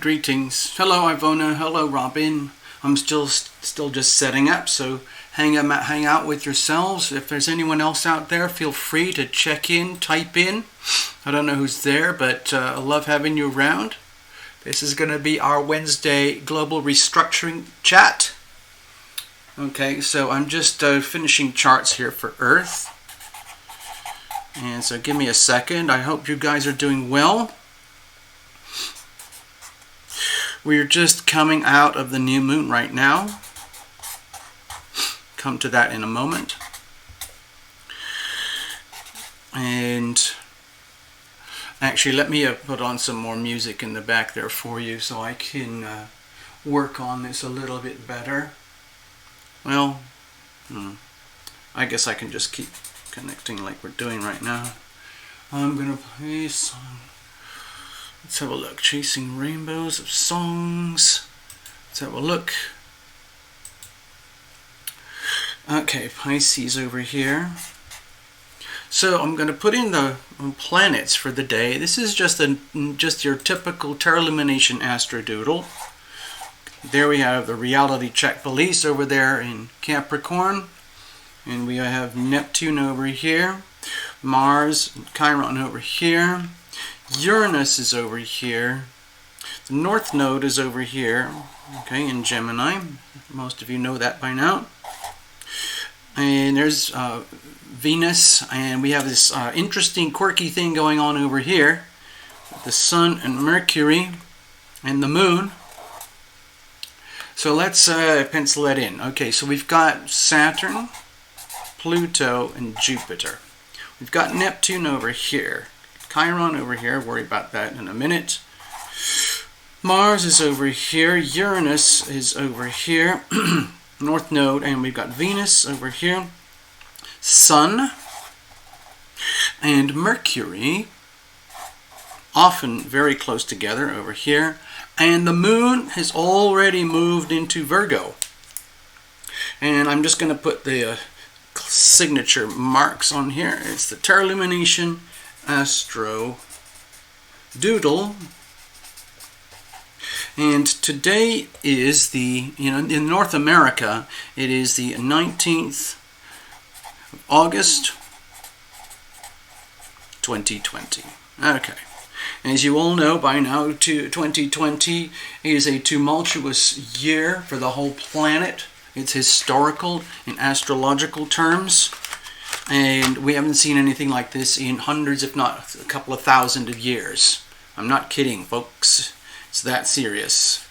greetings. Hello, Ivona. Hello, Robin. I'm still just setting up, so hang out with yourselves. If there's anyone else out there, feel free to check in, type in. I don't know who's there, but I love having you around. This is going to be our Wednesday Global Restructuring chat. Okay, so I'm just finishing charts here for Earth. And so give me a second. I hope you guys are doing well. We're just coming out of the new moon right now. Come to that in a moment. And actually, let me put on some more music in the back there for you so I can work on this a little bit better. Well, I guess I can just keep connecting like we're doing right now. I'm going to play a song. Let's have a look. Chasing Rainbows of Songs. Let's have a look. Okay, Pisces over here. So I'm going to put in the planets for the day. This is just your typical Terralumination Astrodoodle. There we have the Reality Check Police over there in Capricorn. And we have Neptune over here. Mars and Chiron over here. Uranus is over here. The North Node is over here, okay, in Gemini. Most of you know that by now. And there's Venus, and we have this interesting, quirky thing going on over here. The Sun and Mercury and the Moon. So let's pencil that in. Okay, so we've got Saturn, Pluto, and Jupiter. We've got Neptune over here. Chiron over here, worry about that in a minute. Mars is over here, Uranus is over here, North Node, and we've got Venus over here, Sun, and Mercury, often very close together over here, and the Moon has already moved into Virgo. And I'm just going to put the signature marks on here. It's the Terralumination Astro Doodle, and today is in North America it is the 19th of August 2020. Okay, as you all know by now, 2020 is a tumultuous year for the whole planet. It's historical in astrological terms. And we haven't seen anything like this in hundreds, if not a couple of thousand of years. I'm not kidding, folks. It's that serious.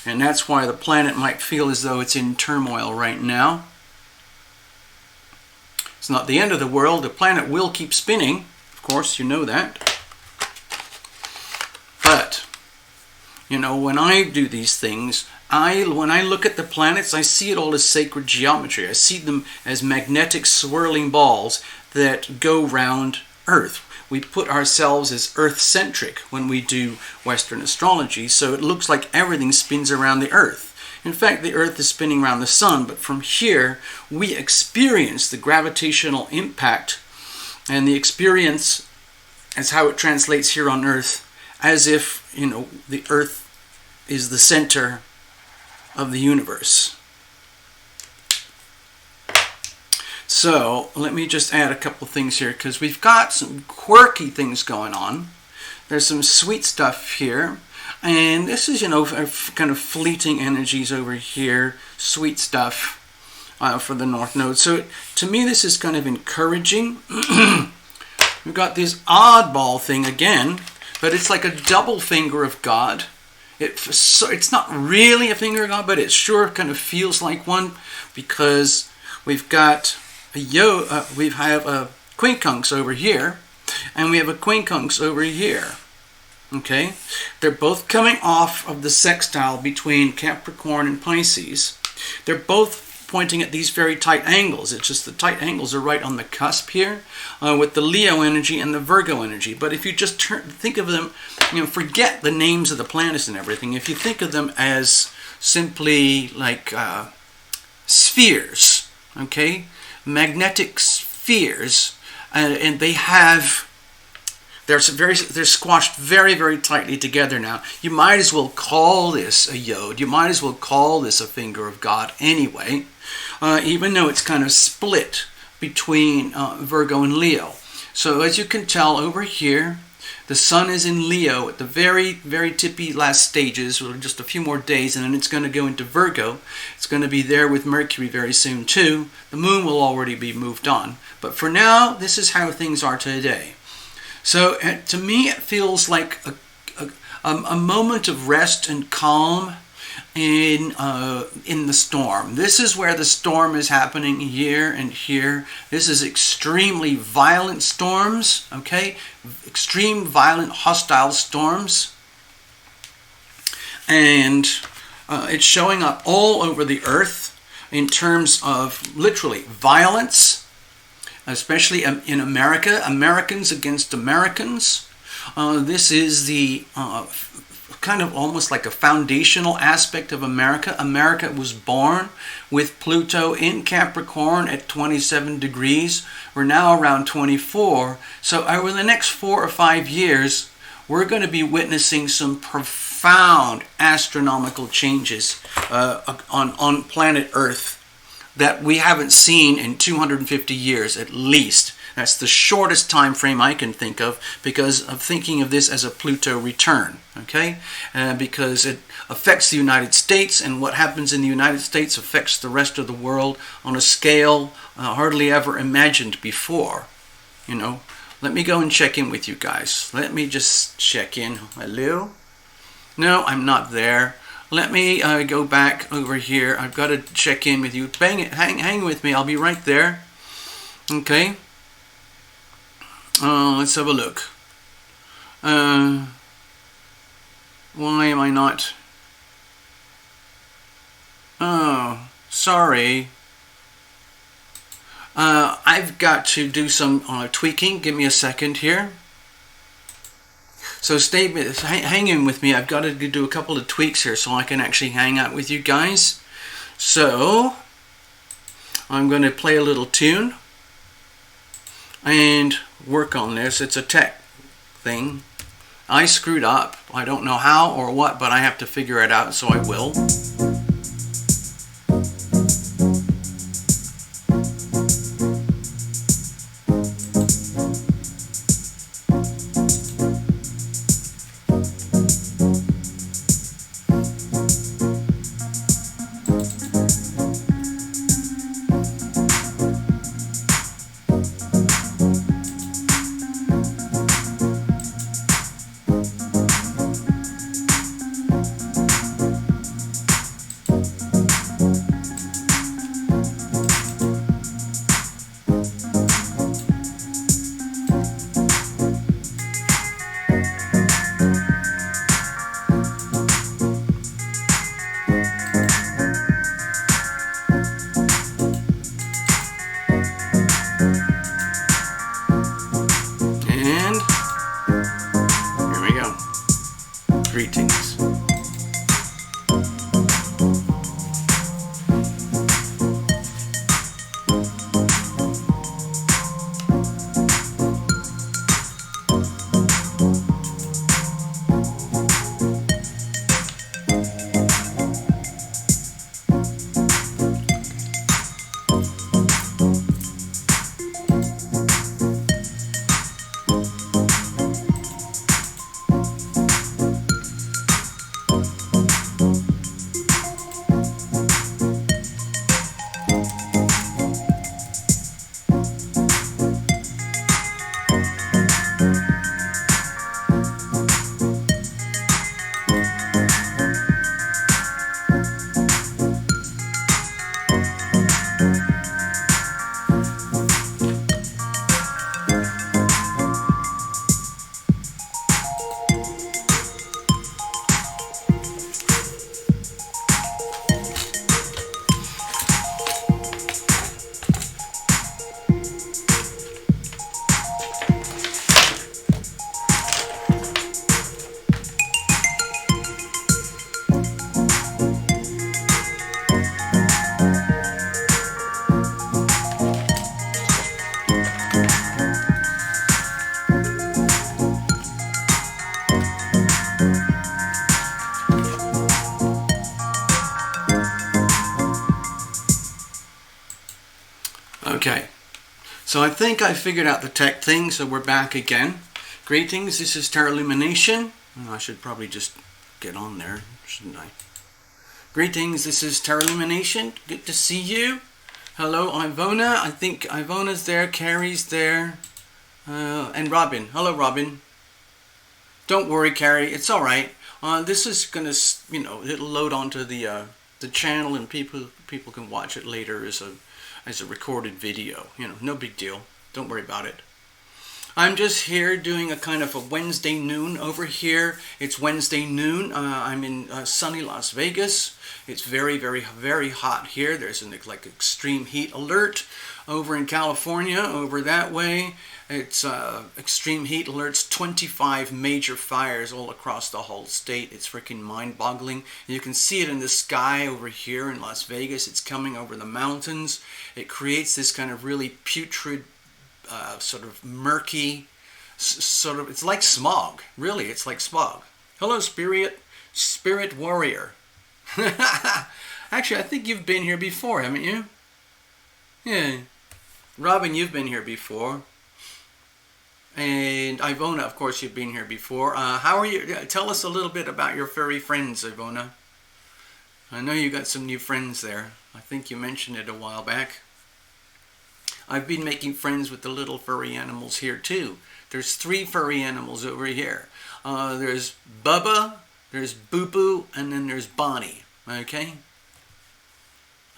And that's why the planet might feel as though it's in turmoil right now. It's not the end of the world. The planet will keep spinning. Of course, you know that. But, when I do these things, when I look at the planets, I see it all as sacred geometry. I see them as magnetic swirling balls that go round Earth. We put ourselves as Earth-centric when we do Western astrology, so it looks like everything spins around the Earth. In fact, the Earth is spinning around the Sun, but from here, we experience the gravitational impact and the experience as how it translates here on Earth, as if, the Earth is the center of the universe. So let me just add a couple things here, because we've got some quirky things going on. There's some sweet stuff here, and this is kind of fleeting energies over here, sweet stuff for the North Node. So to me this is kind of encouraging. We've got this oddball thing again, but it's like a double finger of God. It's not really a finger of God, but it sure kind of feels like one, because we've got we have a quincunx over here, and we have a quincunx over here. Okay, they're both coming off of the sextile between Capricorn and Pisces. They're both pointing at these very tight angles. It's just the tight angles are right on the cusp here with the Leo energy and the Virgo energy. But if you just think of them, forget the names of the planets and everything. If you think of them as simply like spheres, okay, magnetic spheres, and they have They're squashed very, very tightly together now. You might as well call this a yod. You might as well call this a finger of God anyway, even though it's kind of split between Virgo and Leo. So as you can tell over here, the sun is in Leo at the very, very tippy last stages, or just a few more days, and then it's going to go into Virgo. It's going to be there with Mercury very soon too. The moon will already be moved on. But for now, this is how things are today. So to me, it feels like a moment of rest and calm in the storm. This is where the storm is happening here and here. This is extremely violent storms, okay? Extreme, violent, hostile storms. And it's showing up all over the earth in terms of literally violence, especially in America, Americans against Americans. This is the kind of almost like a foundational aspect of America. America was born with Pluto in Capricorn at 27 degrees. We're now around 24. So over the next 4 or 5 years, we're going to be witnessing some profound astronomical changes on planet Earth that we haven't seen in 250 years at least. That's the shortest time frame I can think of, because I'm thinking of this as a Pluto return, okay? Because it affects the United States, and what happens in the United States affects the rest of the world on a scale hardly ever imagined before, you know. Let me go and check in with you guys. Let me just check in. Hello? No, I'm not there. Let me go back over here. I've got to check in with you. Hang with me. I'll be right there. Okay. Let's have a look. Why am I not? Oh, sorry. I've got to do some tweaking. Give me a second here. So hang in with me. I've got to do a couple of tweaks here so I can actually hang out with you guys. So I'm going to play a little tune and work on this. It's a tech thing. I screwed up. I don't know how or what, but I have to figure it out, so I will. Okay, so I think I figured out the tech thing, so we're back again. Greetings, this is Tarot Illumination. I should probably just get on there, shouldn't I? Greetings, this is Tarot Illumination. Good to see you. Hello, Ivona. I think Ivona's there, Carrie's there, and Robin. Hello, Robin. Don't worry, Carrie, it's all right. This is gonna, it'll load onto the channel, and people can watch it later as a recorded video. No big deal. Don't worry about it. I'm just here doing a kind of a Wednesday noon over here. It's Wednesday noon. I'm in sunny Las Vegas. It's very, very, very hot here. There's an extreme heat alert over in California, over that way. It's extreme heat alerts, 25 major fires all across the whole state. It's freaking mind-boggling. You can see it in the sky over here in Las Vegas. It's coming over the mountains. It creates this kind of really putrid, sort of murky, it's like smog. Really, it's like smog. Hello, Spirit Warrior. Actually, I think you've been here before, haven't you? Yeah. Robin, you've been here before. And Ivona, of course, you've been here before. How are you? Tell us a little bit about your furry friends, Ivona. I know you got some new friends there. I think you mentioned it a while back. I've been making friends with the little furry animals here too. There's 3 furry animals over here. There's Bubba, there's Boo Boo, and then there's Bonnie. Okay?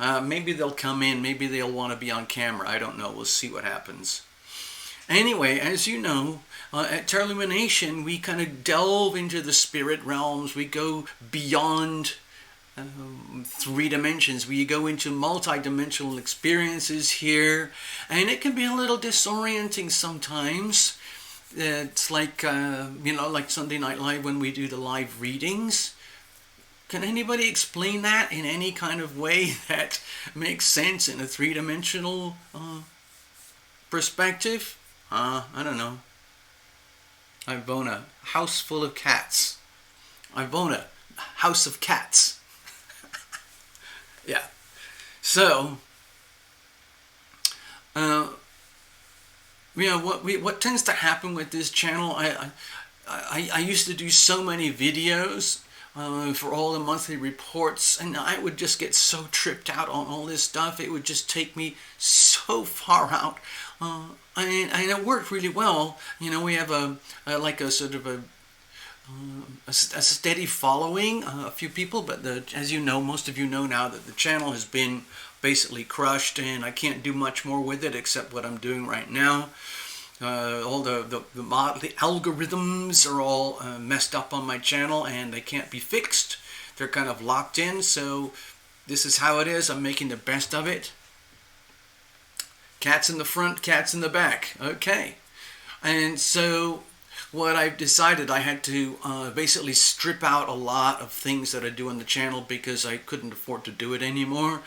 Maybe they'll come in, maybe they'll want to be on camera. I don't know. We'll see what happens. Anyway, as you know, at Tarot Illumination, we kind of delve into the spirit realms. We go beyond 3 dimensions. We go into multi-dimensional experiences here, and it can be a little disorienting sometimes. It's like, like Sunday Night Live when we do the live readings. Can anybody explain that in any kind of way that makes sense in a 3-dimensional perspective? I don't know. Ivona, house full of cats. Ivona, house of cats. Yeah. So, what tends to happen with this channel? I used to do so many videos for all the monthly reports, and I would just get so tripped out on all this stuff. It would just take me so far out, and it worked really well. We have a sort of a steady following, a few people, but as you know, most of you know now that the channel has been basically crushed, and I can't do much more with it except what I'm doing right now. All the algorithms are all messed up on my channel, and they can't be fixed. They're kind of locked in, so this is how it is. I'm making the best of it. Cats in the front, cats in the back. Okay. And so what I've decided, I had to basically strip out a lot of things that I do on the channel because I couldn't afford to do it anymore.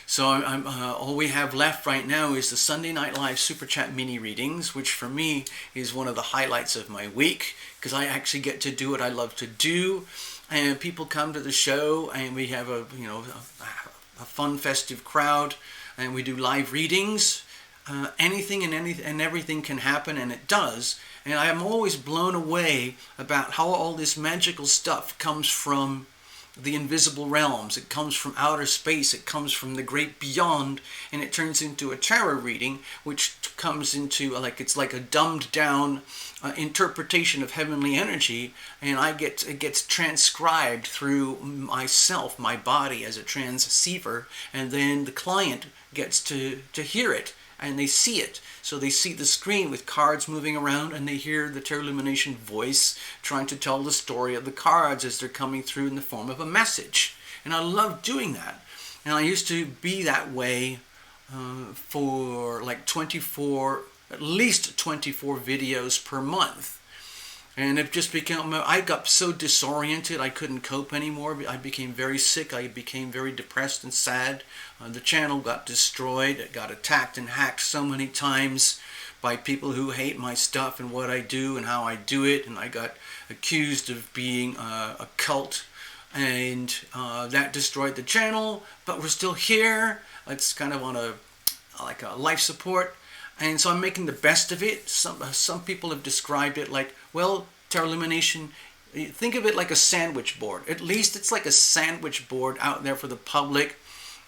So all we have left right now is the Sunday Night Live Super Chat mini readings, which for me is one of the highlights of my week because I actually get to do what I love to do, and people come to the show, and we have a fun, festive crowd, and we do live readings. Anything and everything can happen, and it does. And I am always blown away about how all this magical stuff comes from the invisible realms. It comes from outer space. It comes from the great beyond, and it turns into a tarot reading, which comes into it's like a dumbed down interpretation of heavenly energy, and it gets transcribed through myself, my body, as a transceiver, and then the client gets to hear it, and they see it. So they see the screen with cards moving around, and they hear the Tarot Illumination voice trying to tell the story of the cards as they're coming through in the form of a message. And I love doing that. And I used to be that way for like at least 24 videos per month. And it just became, I got so disoriented, I couldn't cope anymore. I became very sick. I became very depressed and sad. The channel got destroyed. It got attacked and hacked so many times by people who hate my stuff and what I do and how I do it. And I got accused of being a cult. And that destroyed the channel. But we're still here. It's kind of on like a life support, and so I'm making the best of it. Some people have described it like, well, Terra Illumination, think of it like a sandwich board. At least it's like a sandwich board out there for the public.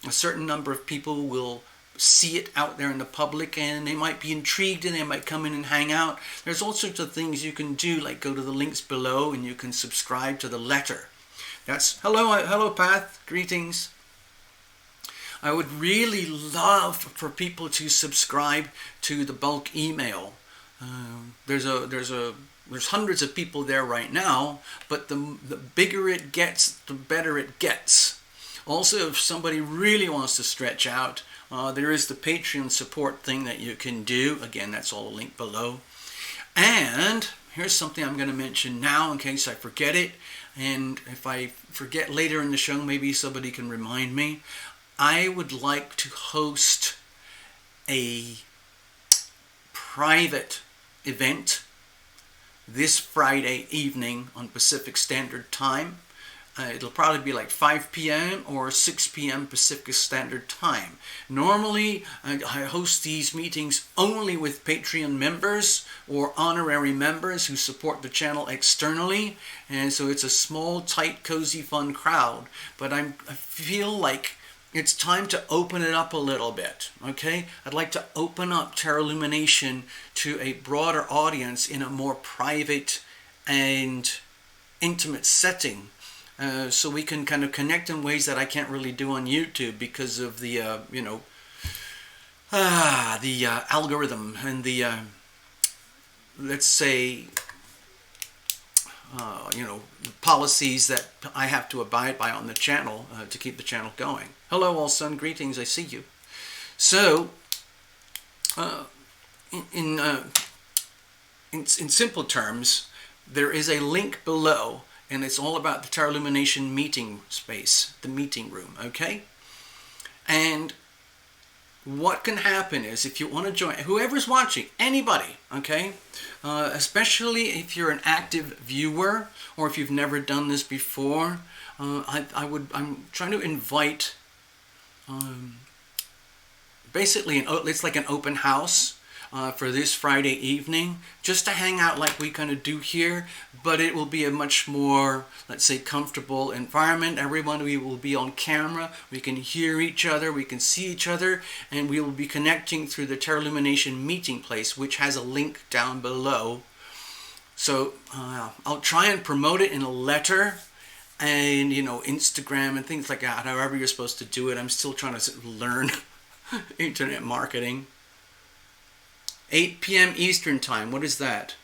A certain number of people will see it out there in the public, and they might be intrigued and they might come in and hang out. There's all sorts of things you can do, like go to the links below and you can subscribe to the letter. That's hello Path, greetings. I would really love for people to subscribe to the bulk email. There's hundreds of people there right now, but the bigger it gets, the better it gets. Also, if somebody really wants to stretch out, there is the Patreon support thing that you can do. Again, that's all linked below. And here's something I'm going to mention now in case I forget it. And if I forget later in the show, maybe somebody can remind me. I would like to host a private event this Friday evening on Pacific Standard Time. It'll probably be like 5 p.m. or 6 p.m. Pacific Standard Time. Normally, I host these meetings only with Patreon members or honorary members who support the channel externally. And so it's a small, tight, cozy, fun crowd. But I feel like it's time to open it up a little bit, okay? I'd like to open up Terra Illumination to a broader audience in a more private and intimate setting. So we can kind of connect in ways that I can't really do on YouTube because of the, algorithm and the, let's say, the policies that I have to abide by on the channel to keep the channel going. Hello, all sun, greetings, I see you. So, in simple terms, there is a link below. And it's all about the Terra Illumination meeting space, the meeting room, okay? And what can happen is if you want to join, whoever's watching, anybody, okay? Especially if you're an active viewer or if you've never done this before, I'm trying to invite, basically, it's like an open house. For this Friday evening, just to hang out like we kind of do here, but it will be a much more, let's say, comfortable environment. Everyone, we will be on camera, we can hear each other, we can see each other, and we will be connecting through the Terra Illumination meeting place, which has a link down below. So I'll try and promote it in a letter and, Instagram and things like that, however you're supposed to do it. I'm still trying to learn internet marketing. 8 p.m. Eastern Time. What is that?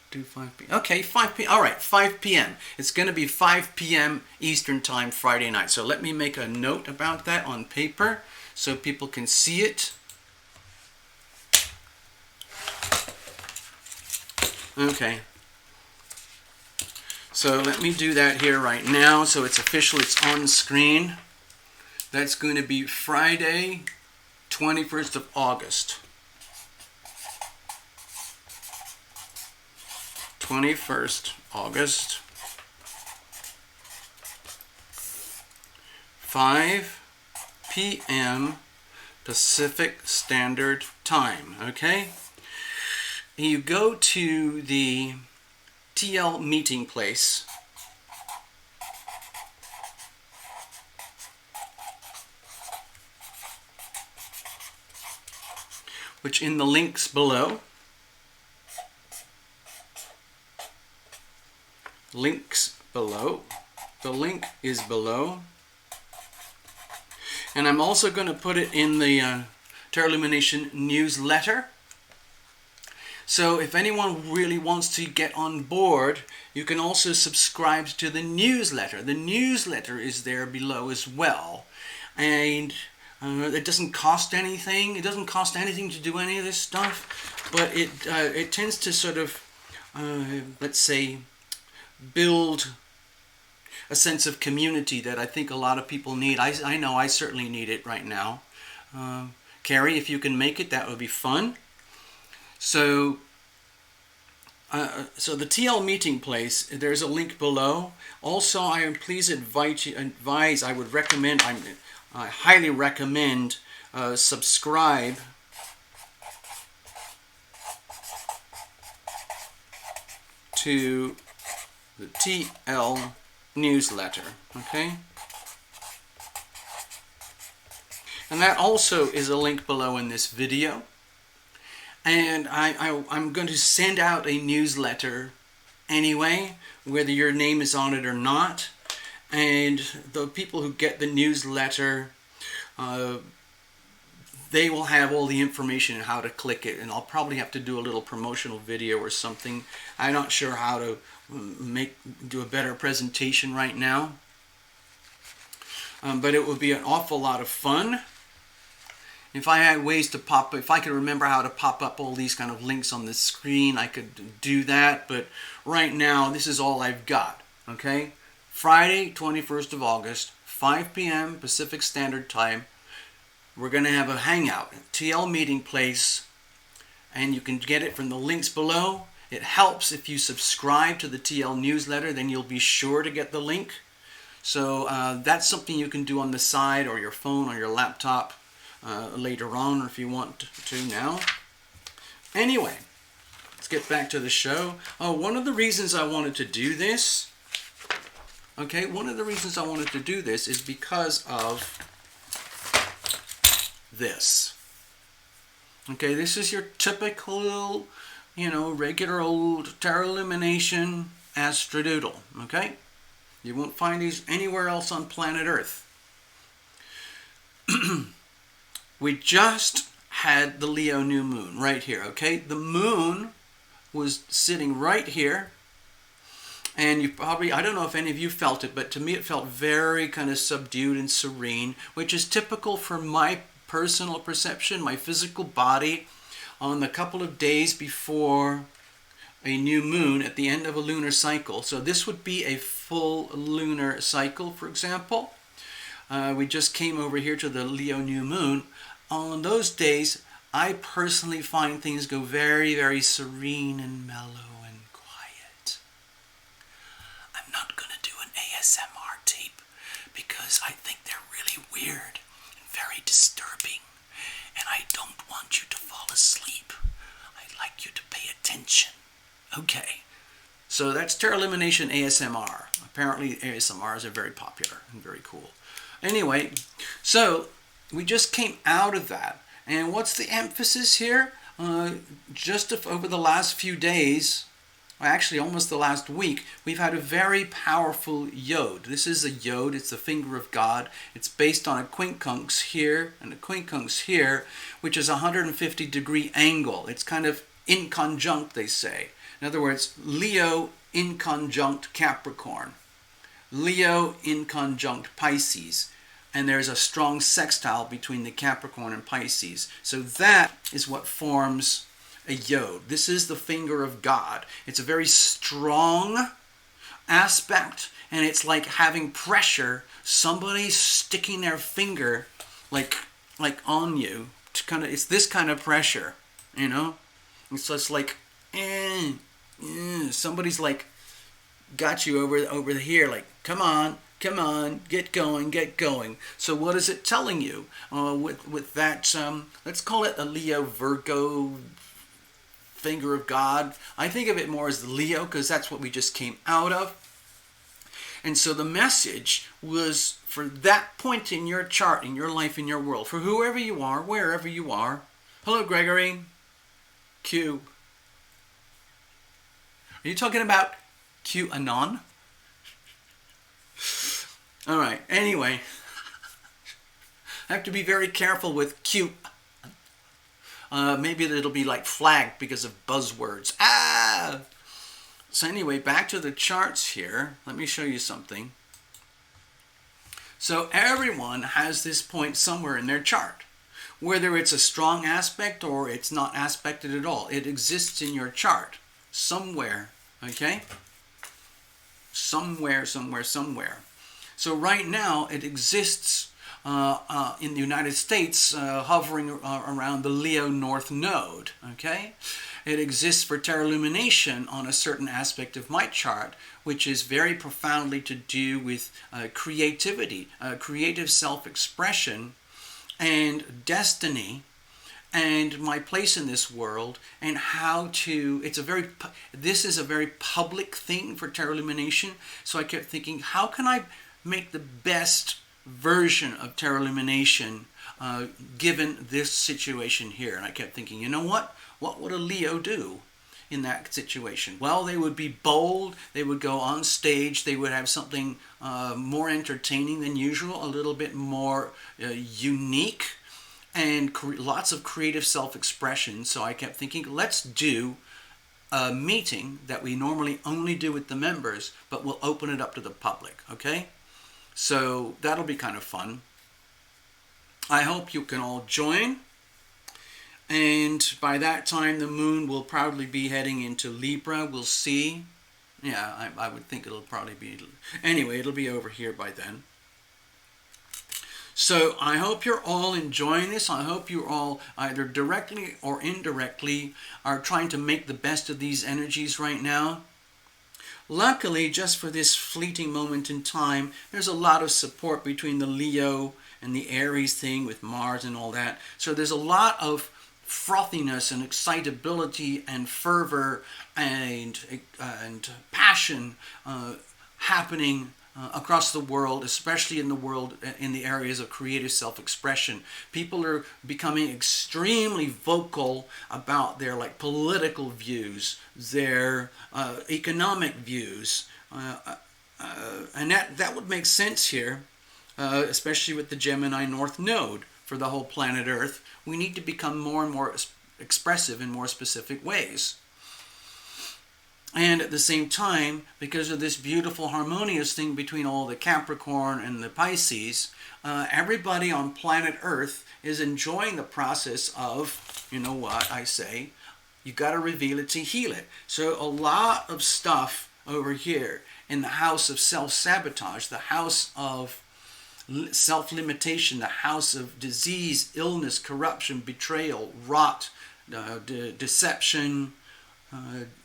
Do 5 p.m. Okay, 5 p.m. All right, 5 p.m. It's going to be 5 p.m. Eastern Time Friday night. So let me make a note about that on paper so people can see it. Okay. So let me do that here right now. So it's official. It's on screen. That's going to be Friday, 21st of August. 21st August, 5 p.m. Pacific Standard Time, okay? You go to the TL meeting place, which in the links below, links below. The link is below. And I'm also going to put it in the Terra Illumination newsletter. So if anyone really wants to get on board, you can also subscribe to the newsletter. The newsletter is there below as well. And it doesn't cost anything. It doesn't cost anything to do any of this stuff. But it tends to sort of, let's say, build a sense of community that I think a lot of people need. I know I certainly need it right now. Carrie, if you can make it, that would be fun. So the TL meeting place, there's a link below. Also, I highly recommend subscribe to the TL newsletter, okay? And that also is a link below in this video. And I'm going to send out a newsletter anyway, whether your name is on it or not. And the people who get the newsletter, they will have all the information on how to click it. And I'll probably have to do a little promotional video or something. I'm not sure how to do a better presentation right now. But it would be an awful lot of fun. If I had ways to if I could remember how to pop up all these kind of links on the screen, I could do that. But right now, this is all I've got, okay? Friday, 21st of August, 5 p.m. Pacific Standard Time. We're going to have a hangout at TL Meeting Place, and you can get it from the links below. It helps if you subscribe to the TL newsletter, then you'll be sure to get the link. So that's something you can do on the side or your phone or your laptop. Later on, or if you want to now. Anyway, let's get back to the show. One of the reasons I wanted to do this, okay, is because of this. Okay, this is your typical, regular old tarot illumination astrodoodle, okay? You won't find these anywhere else on planet Earth. We just had the Leo new moon right here, okay? The moon was sitting right here, and you probably, I don't know if any of you felt it, but to me it felt very kind of subdued and serene, which is typical for my personal perception, my physical body, on the couple of days before a new moon at the end of a lunar cycle. So this would be a full lunar cycle, for example. We just came over here to the Leo new moon. On those days, I personally find things go very, very serene and mellow and quiet. I'm not going to do an ASMR tape because I think they're really weird and very disturbing. And I don't want you to fall asleep. I'd like you to pay attention. Okay, so that's Tarot Illumination ASMR. Apparently ASMRs are very popular and very cool. Anyway, so we just came out of that. And what's the emphasis here? Just over the last few days, actually almost the last week, we've had a very powerful yod. This is a yod, it's the finger of God. It's based on a quincunx here and a quincunx here, which is a 150-degree angle. It's kind of inconjunct, they say. In other words, Leo inconjunct Capricorn, Leo inconjunct Pisces, and there's a strong sextile between the Capricorn and Pisces. So that is what forms a yod. This is the finger of God. It's a very strong aspect, and it's like having pressure, somebody sticking their finger like on you to kind of, it's this kind of pressure, It's just like somebody's like got you over here, like come on, get going. So what is it telling you with that? Let's call it a Leo Virgo finger of God. I think of it more as the Leo because that's what we just came out of. And so the message was for that point in your chart, in your life, in your world, for whoever you are, wherever you are. Hello, Gregory. Q. Are you talking about QAnon? All right. Anyway, I have to be very careful with Q. Maybe it'll be like flagged because of buzzwords. So anyway, back to the charts here. Let me show you something. So everyone has this point somewhere in their chart. Whether it's a strong aspect or it's not aspected at all. It exists in your chart. Somewhere. Okay? Somewhere. So right now it exists in the United States hovering around the Leo North Node. Okay? It exists for tarot illumination on a certain aspect of my chart, which is very profoundly to do with creativity, creative self-expression, and destiny and my place in this world, and how to, this is a very public thing for Terra Illumination. So I kept thinking, how can I make the best version of Terra Illumination given this situation here? And I kept thinking, you know what would a Leo do in that situation? Well, they would be bold, they would go on stage, they would have something more entertaining than usual, a little bit more unique, and lots of creative self-expression. So I kept thinking, let's do a meeting that we normally only do with the members, but we'll open it up to the public, okay? So that'll be kind of fun. I hope you can all join. And by that time, the moon will probably be heading into Libra. We'll see. Yeah, I would think it'll probably be... Anyway, it'll be over here by then. So I hope you're all enjoying this. I hope you all, either directly or indirectly, are trying to make the best of these energies right now. Luckily, just for this fleeting moment in time, there's a lot of support between the Leo and the Aries thing with Mars and all that. So there's a lot of frothiness and excitability and fervor and passion happening across the world, especially in the areas of creative self-expression. People are becoming extremely vocal about their political views, their economic views, and that would make sense here, especially with the Gemini North Node for the whole planet Earth. We need to become more and more expressive in more specific ways. And at the same time, because of this beautiful harmonious thing between all the Capricorn and the Pisces, everybody on planet Earth is enjoying the process of, you know what I say, you got to reveal it to heal it. So a lot of stuff over here in the house of self-sabotage, the house of self-limitation, the house of disease, illness, corruption, betrayal, rot, deception,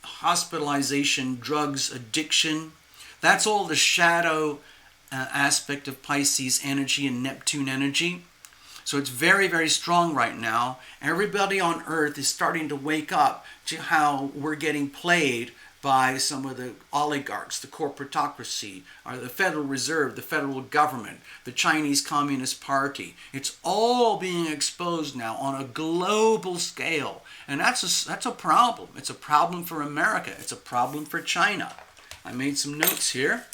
hospitalization, drugs, addiction. That's all the shadow aspect of Pisces energy and Neptune energy. So it's very, very strong right now. Everybody on Earth is starting to wake up to how we're getting played by some of the oligarchs, the corporatocracy, or the Federal Reserve, the federal government, the Chinese Communist Party. It's all being exposed now on a global scale. And that's a problem. It's a problem for America. It's a problem for China. I made some notes here.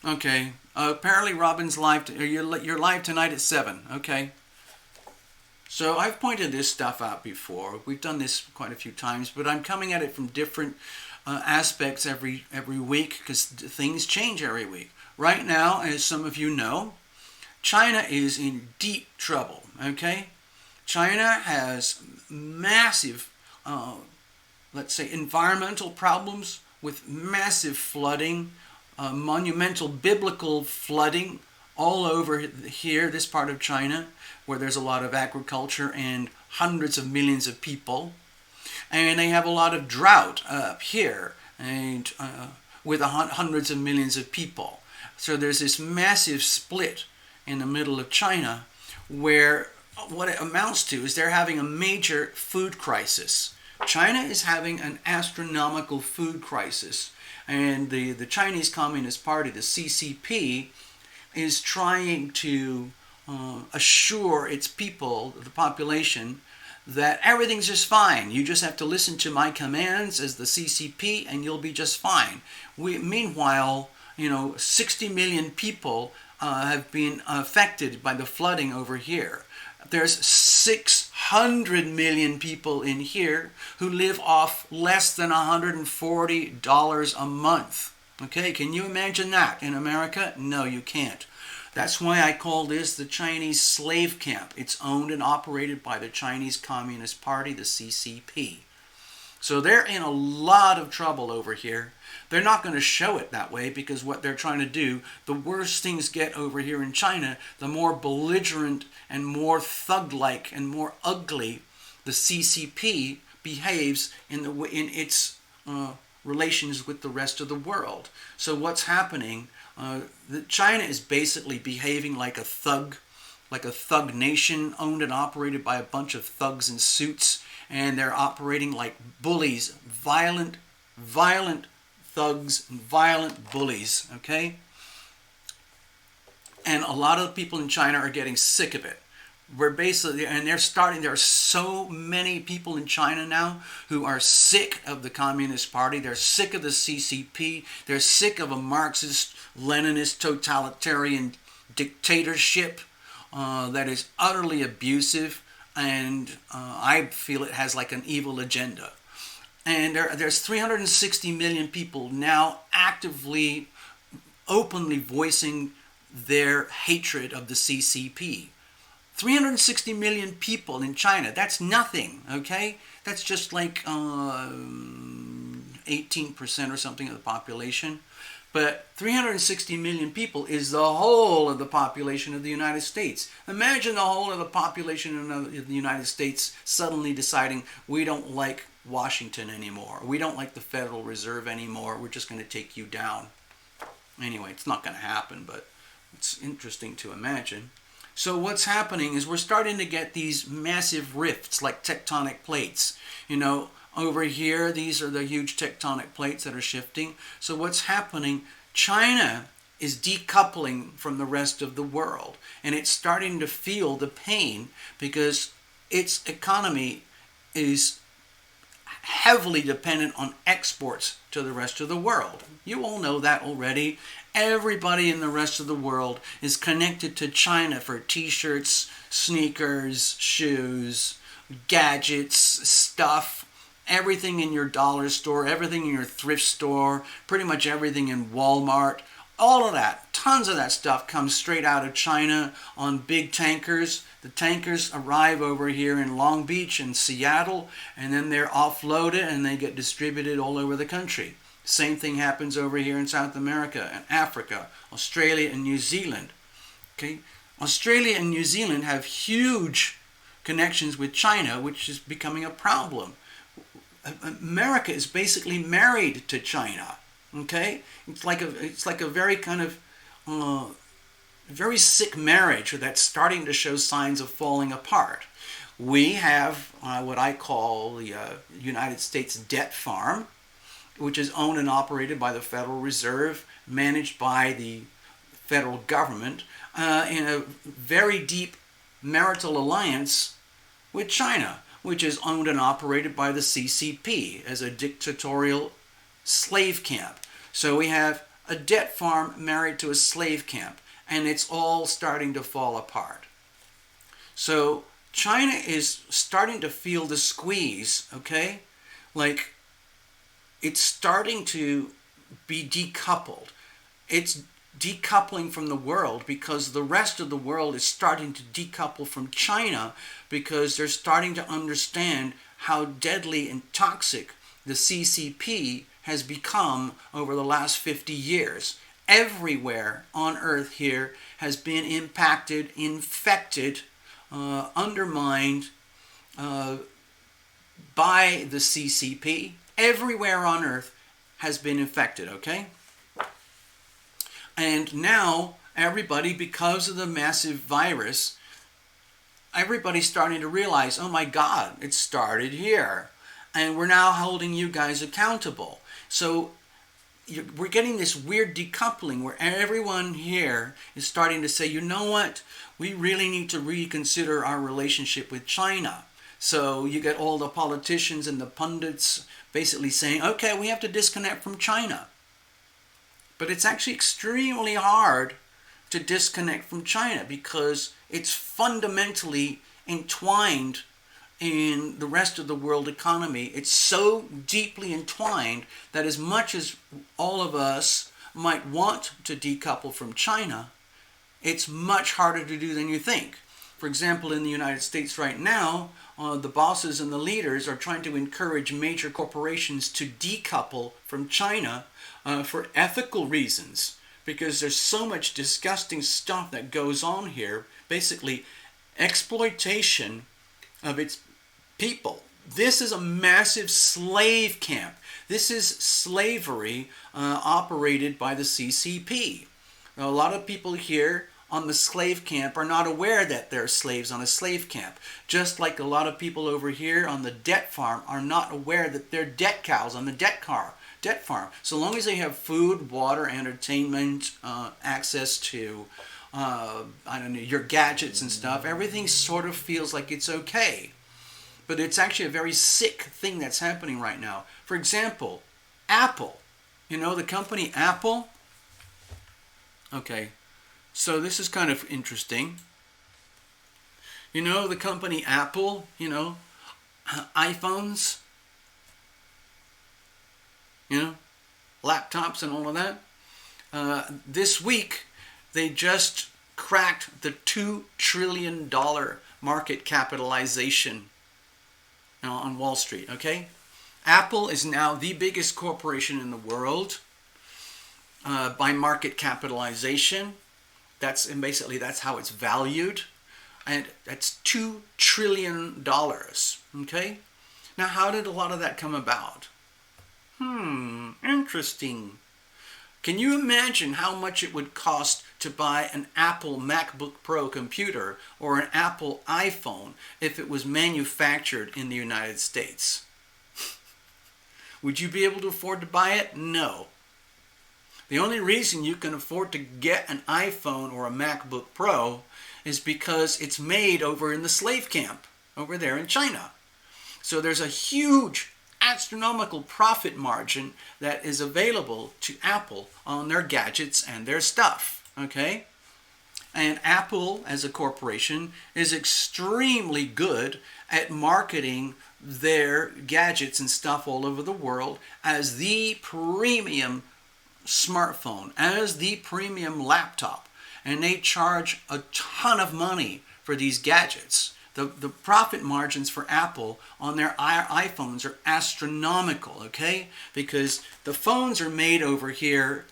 Okay. Apparently Robin's live. You're live tonight at 7. Okay. So I've pointed this stuff out before. We've done this quite a few times, but I'm coming at it from different aspects every week, because things change every week. Right now, as some of you know, China is in deep trouble, okay? China has massive, let's say, environmental problems with massive flooding, monumental biblical flooding all over here, this part of China, where there's a lot of agriculture and hundreds of millions of people. And they have a lot of drought up here, and with hundreds of millions of people. So there's this massive split in the middle of China, where what it amounts to is they're having a major food crisis. China is having an astronomical food crisis, and the Chinese Communist Party, the CCP, is trying to assure its people, the population, that everything's just fine. You just have to listen to my commands as the CCP and you'll be just fine. Meanwhile, 60 million people have been affected by the flooding over here. There's 600 million people in here who live off less than $140 a month. Okay, can you imagine that in America? No, you can't. That's why I call this the Chinese slave camp. It's owned and operated by the Chinese Communist Party, the CCP. So they're in a lot of trouble over here. They're not going to show it that way, because what they're trying to do, the worse things get over here in China, the more belligerent and more thug-like and more ugly the CCP behaves in its relations with the rest of the world. So what's happening China is basically behaving like a thug nation owned and operated by a bunch of thugs in suits, and they're operating like bullies, violent thugs, and violent bullies, okay? And a lot of the people in China are getting sick of it. We're basically, and there are so many people in China now who are sick of the Communist Party. They're sick of the CCP. They're sick of a Marxist, Leninist, totalitarian dictatorship that is utterly abusive, and I feel it has like an evil agenda. And there's 360 million people now actively, openly voicing their hatred of the CCP. 360 million people in China. That's nothing, okay? That's just like 18% or something of the population. But 360 million people is the whole of the population of the United States. Imagine the whole of the population of the United States suddenly deciding, we don't like Washington anymore. We don't like the Federal Reserve anymore. We're just going to take you down. Anyway, it's not going to happen, but it's interesting to imagine. So what's happening is we're starting to get these massive rifts like tectonic plates. You know, over here, these are the huge tectonic plates that are shifting. So what's happening? China is decoupling from the rest of the world, and it's starting to feel the pain because its economy is heavily dependent on exports to the rest of the world. You all know that already. Everybody in the rest of the world is connected to China for t-shirts, sneakers, shoes, gadgets, stuff, everything in your dollar store, everything in your thrift store, pretty much everything in Walmart. All of that, tons of that stuff comes straight out of China on big tankers. The tankers arrive over here in Long Beach and Seattle, and then they're offloaded and they get distributed all over the country. Same thing happens over here in South America and Africa, Australia and New Zealand. Okay? Australia and New Zealand have huge connections with China, which is becoming a problem. America is basically married to China. Okay? It's like a very kind of very sick marriage that's starting to show signs of falling apart. We have what I call the United States debt farm, which is owned and operated by the Federal Reserve, managed by the federal government, in a very deep marital alliance with China, which is owned and operated by the CCP as a dictatorial slave camp. So we have a debt farm married to a slave camp, and it's all starting to fall apart. So China is starting to feel the squeeze, okay? Like, it's starting to be decoupled. It's decoupling from the world because the rest of the world is starting to decouple from China because they're starting to understand how deadly and toxic the CCP has become over the last 50 years. Everywhere on Earth here has been impacted, infected, undermined by the CCP. Everywhere on Earth has been infected, okay? And now everybody, because of the massive virus, everybody's starting to realize, oh my God, it started here. And we're now holding you guys accountable. So we're getting this weird decoupling where everyone here is starting to say, you know what, we really need to reconsider our relationship with China. So you get all the politicians and the pundits basically saying, okay, we have to disconnect from China. But it's actually extremely hard to disconnect from China because it's fundamentally entwined in the rest of the world economy. It's so deeply entwined that as much as all of us might want to decouple from China, it's much harder to do than you think. For example, in the United States right now, the bosses and the leaders are trying to encourage major corporations to decouple from China for ethical reasons, because there's so much disgusting stuff that goes on here, basically exploitation of its people. This is a massive slave camp. This is slavery operated by the CCP. Now, a lot of people here on the slave camp are not aware that they're slaves on a slave camp. Just like a lot of people over here on the debt farm are not aware that they're debt cows on the debt farm. So long as they have food, water, entertainment, access to, I don't know, your gadgets and stuff, everything sort of feels like it's okay. But it's actually a very sick thing that's happening right now. For example, Apple. You know, the company Apple. Okay, so this is kind of interesting. You know, the company Apple, you know, iPhones, you know, laptops and all of that. This week, they just cracked the $2 trillion market capitalization on Wall Street, okay? Apple is now the biggest corporation in the world by market capitalization. Basically that's how it's valued. And that's $2 trillion, okay? Now, how did a lot of that come about? Interesting. Can you imagine how much it would cost to buy an Apple MacBook Pro computer or an Apple iPhone if it was manufactured in the United States? Would you be able to afford to buy it? No. The only reason you can afford to get an iPhone or a MacBook Pro is because it's made over in the slave camp over there in China. So there's a huge astronomical profit margin that is available to Apple on their gadgets and their stuff, okay? And Apple, as a corporation, is extremely good at marketing their gadgets and stuff all over the world as the premium smartphone, as the premium laptop. And they charge a ton of money for these gadgets. The profit margins for Apple on their iPhones are astronomical, okay? Because the phones are made over here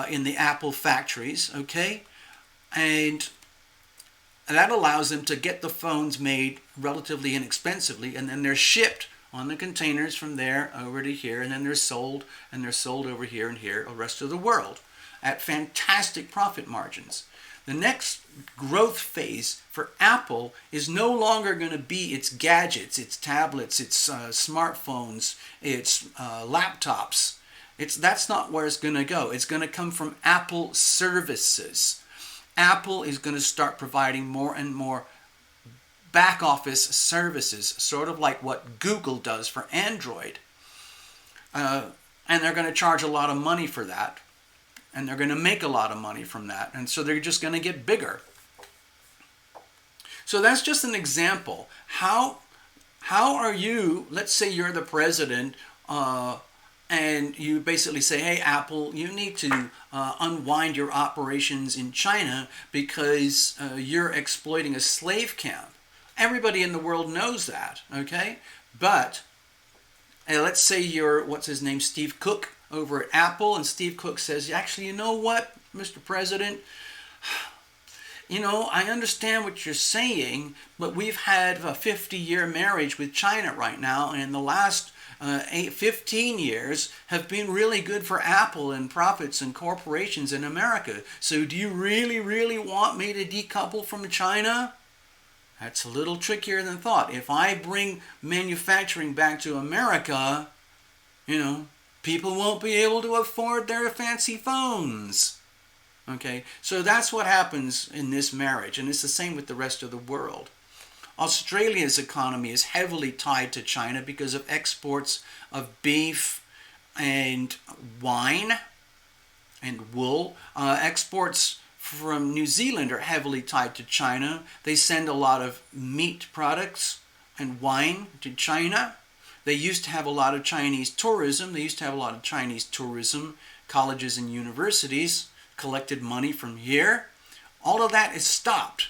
in the Apple factories, okay? And that allows them to get the phones made relatively inexpensively, and then they're shipped on the containers from there over to here, and then they're sold over here and here, the rest of the world, at fantastic profit margins. The next growth phase for Apple is no longer going to be its gadgets, its tablets, its smartphones, its laptops. That's not where it's going to go. It's going to come from Apple services. Apple is going to start providing more and more back office services, sort of like what Google does for Android. And they're going to charge a lot of money for that. And they're going to make a lot of money from that. And so they're just going to get bigger. So that's just an example. How are you, let's say you're the president, and you basically say, hey, Apple, you need to unwind your operations in China because you're exploiting a slave camp. Everybody in the world knows that, okay? But let's say you're, what's his name, Steve Cook over at Apple, and Steve Cook says, actually, you know what, Mr. President? You know, I understand what you're saying, but we've had a 50-year marriage with China right now, and in the last 15 years have been really good for Apple and profits and corporations in America. So do you really, really want me to decouple from China? That's a little trickier than thought. If I bring manufacturing back to America, you know, people won't be able to afford their fancy phones. Okay, so that's what happens in this marriage, and it's the same with the rest of the world. Australia's economy is heavily tied to China because of exports of beef and wine and wool. Exports from New Zealand are heavily tied to China. They send a lot of meat products and wine to China. They used to have a lot of Chinese tourism. Colleges and universities collected money from here. All of that is stopped.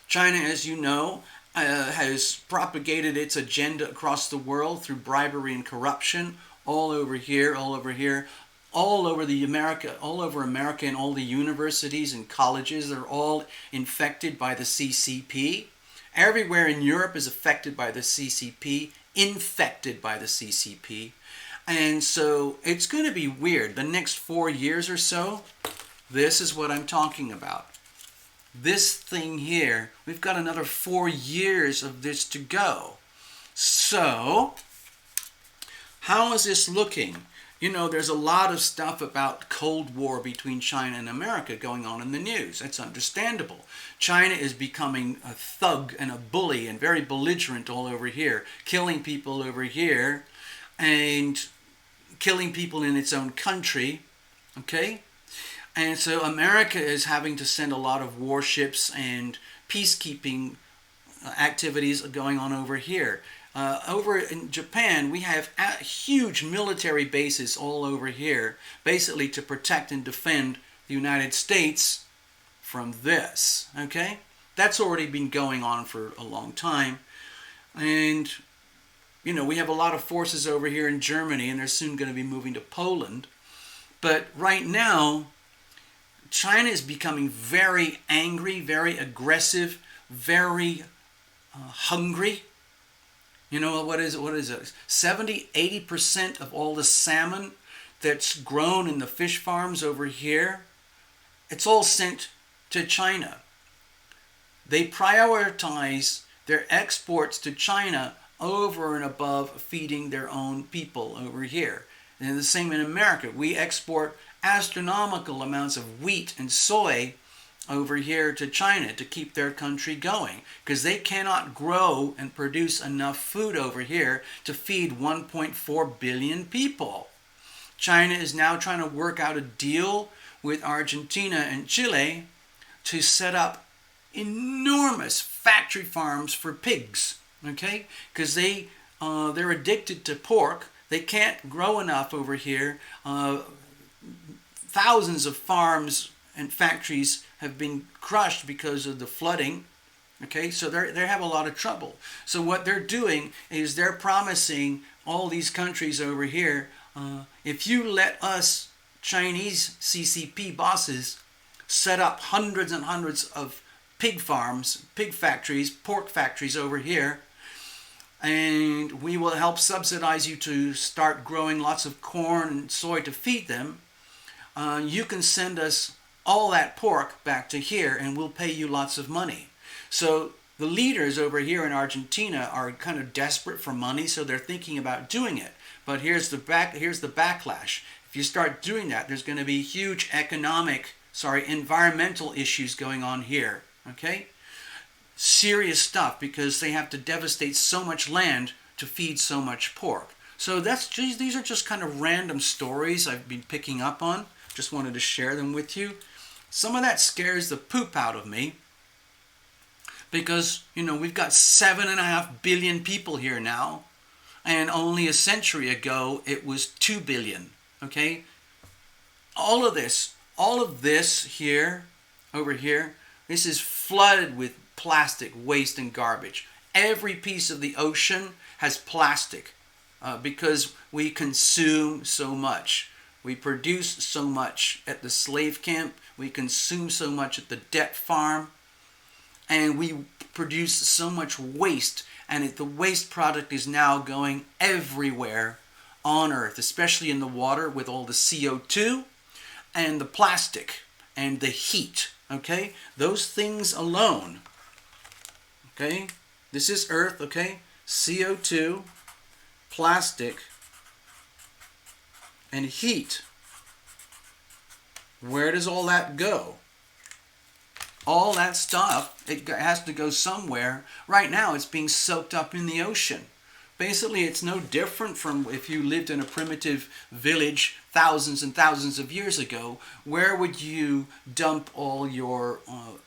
China, as you know, has propagated its agenda across the world through bribery and corruption all over America, and all the universities and colleges. They're all infected by the CCP. Everywhere in Europe is affected by the CCP, infected by the CCP. And so it's going to be weird. The next 4 years or so, this is what I'm talking about. This thing here, we've got another 4 years of this to go. So, how is this looking? You know, there's a lot of stuff about Cold War between China and America going on in the news. That's understandable. China is becoming a thug and a bully and very belligerent all over here, killing people over here and killing people in its own country, okay? And so America is having to send a lot of warships and peacekeeping activities going on over here. Over in Japan, we have huge military bases all over here, basically to protect and defend the United States from this, okay? That's already been going on for a long time. And, you know, we have a lot of forces over here in Germany, and they're soon going to be moving to Poland. But right now, China is becoming very angry, very aggressive, very hungry. You know, what is it? 70-80% of all the salmon that's grown in the fish farms over here, it's all sent to China. They prioritize their exports to China over and above feeding their own people over here. And the same in America. We export astronomical amounts of wheat and soy over here to China to keep their country going, because they cannot grow and produce enough food over here to feed 1.4 billion people. China is now trying to work out a deal with Argentina and Chile to set up enormous factory farms for pigs, okay? Because they're addicted to pork. They can't grow enough over here. Thousands of farms and factories have been crushed because of the flooding. Okay, so they have a lot of trouble. So what they're doing is they're promising all these countries over here, if you let us Chinese CCP bosses set up hundreds and hundreds of pig farms, pig factories, pork factories over here, and we will help subsidize you to start growing lots of corn and soy to feed them, you can send us all that pork back to here and we'll pay you lots of money. So the leaders over here in Argentina are kind of desperate for money, so they're thinking about doing it. But here's the backlash. If you start doing that, there's going to be huge environmental issues going on here. Okay? Serious stuff, because they have to devastate so much land to feed so much pork. So these are just kind of random stories I've been picking up on. Just wanted to share them with you. Some of that scares the poop out of me, because, you know, we've got 7.5 billion people here now, and only a century ago it was 2 billion, okay? All of this here, over here, this is flooded with plastic waste and garbage. Every piece of the ocean has plastic because we consume so much. We produce so much at the slave camp. We consume so much at the debt farm. And we produce so much waste. And the waste product is now going everywhere on Earth, especially in the water with all the CO2 and the plastic and the heat. Okay? Those things alone. Okay? This is Earth, okay? CO2, plastic, and heat. Where does all that go? All that stuff, it has to go somewhere. Right now, it's being soaked up in the ocean. Basically, it's no different from if you lived in a primitive village thousands and thousands of years ago. Where would you dump all your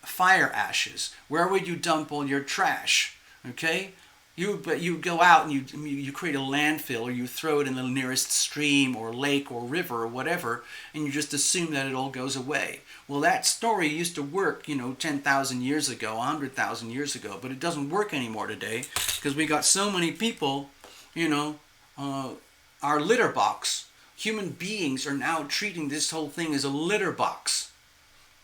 fire ashes? Where would you dump all your trash? Okay? You go out and you create a landfill, or you throw it in the nearest stream or lake or river or whatever, and you just assume that it all goes away. Well, that story used to work, 10,000 years ago, 100,000 years ago, but it doesn't work anymore today because we got so many people, our litter box. Human beings are now treating this whole thing as a litter box.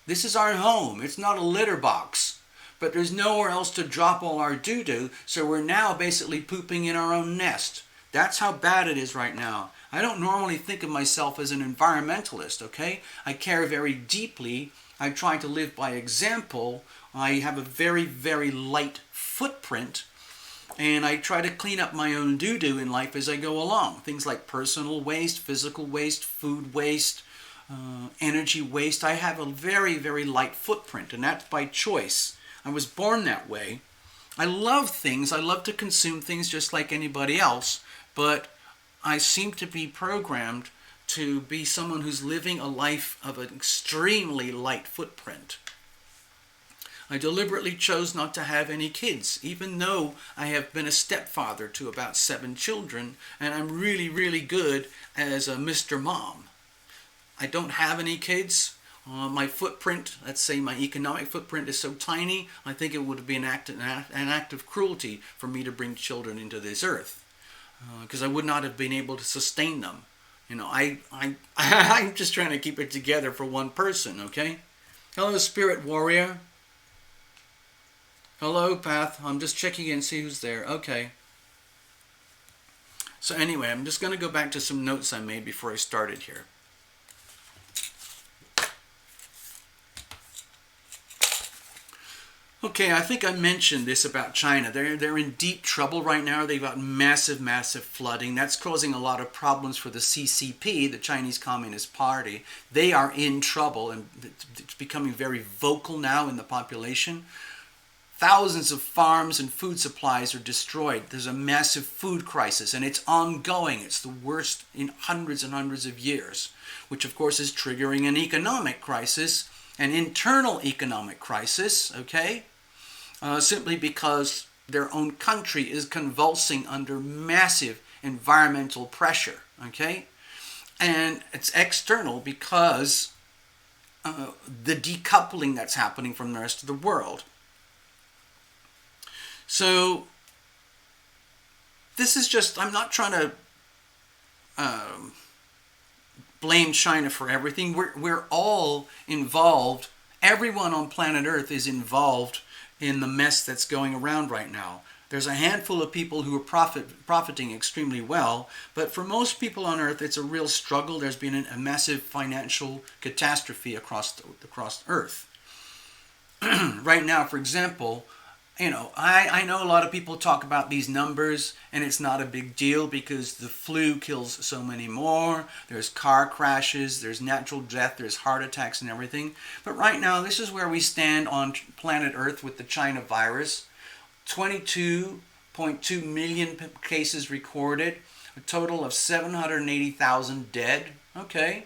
This is our home. It's not a litter box. But there's nowhere else to drop all our doo-doo, so we're now basically pooping in our own nest. That's how bad it is right now. I don't normally think of myself as an environmentalist, okay? I care very deeply. I try to live by example. I have a very, very light footprint, and I try to clean up my own doo-doo in life as I go along. Things like personal waste, physical waste, food waste, energy waste. I have a very, very light footprint, and that's by choice. I was born that way. I love things. I love to consume things just like anybody else, but I seem to be programmed to be someone who's living a life of an extremely light footprint. I deliberately chose not to have any kids, even though I have been a stepfather to about 7 children, and I'm really, really good as a Mr. Mom. I don't have any kids. My footprint, let's say my economic footprint, is so tiny, I think it would be an act of cruelty for me to bring children into this earth, because I would not have been able to sustain them. You know, I'm just trying to keep it together for one person, okay? Hello, Spirit Warrior. Hello, Path. I'm just checking in, see who's there. Okay. So anyway, I'm just going to go back to some notes I made before I started here. Okay, I think I mentioned this about China. They're in deep trouble right now. They've got massive, massive flooding. That's causing a lot of problems for the CCP, the Chinese Communist Party. They are in trouble, and it's becoming very vocal now in the population. Thousands of farms and food supplies are destroyed. There's a massive food crisis, and it's ongoing. It's the worst in hundreds and hundreds of years, which of course is triggering an economic crisis, an internal economic crisis, okay? Simply because their own country is convulsing under massive environmental pressure, okay? And it's external because the decoupling that's happening from the rest of the world. So this is just, I'm not trying to blame China for everything. We're all involved. Everyone on planet Earth is involved in the mess that's going around right now. There's a handful of people who are profiting extremely well, but for most people on Earth, it's a real struggle. There's been a massive financial catastrophe across Earth. Right now, for example, you know, I know a lot of people talk about these numbers, and it's not a big deal because the flu kills so many more. There's car crashes, there's natural death, there's heart attacks and everything. But right now, this is where we stand on planet Earth with the China virus. 22.2 million cases recorded, a total of 780,000 dead. Okay,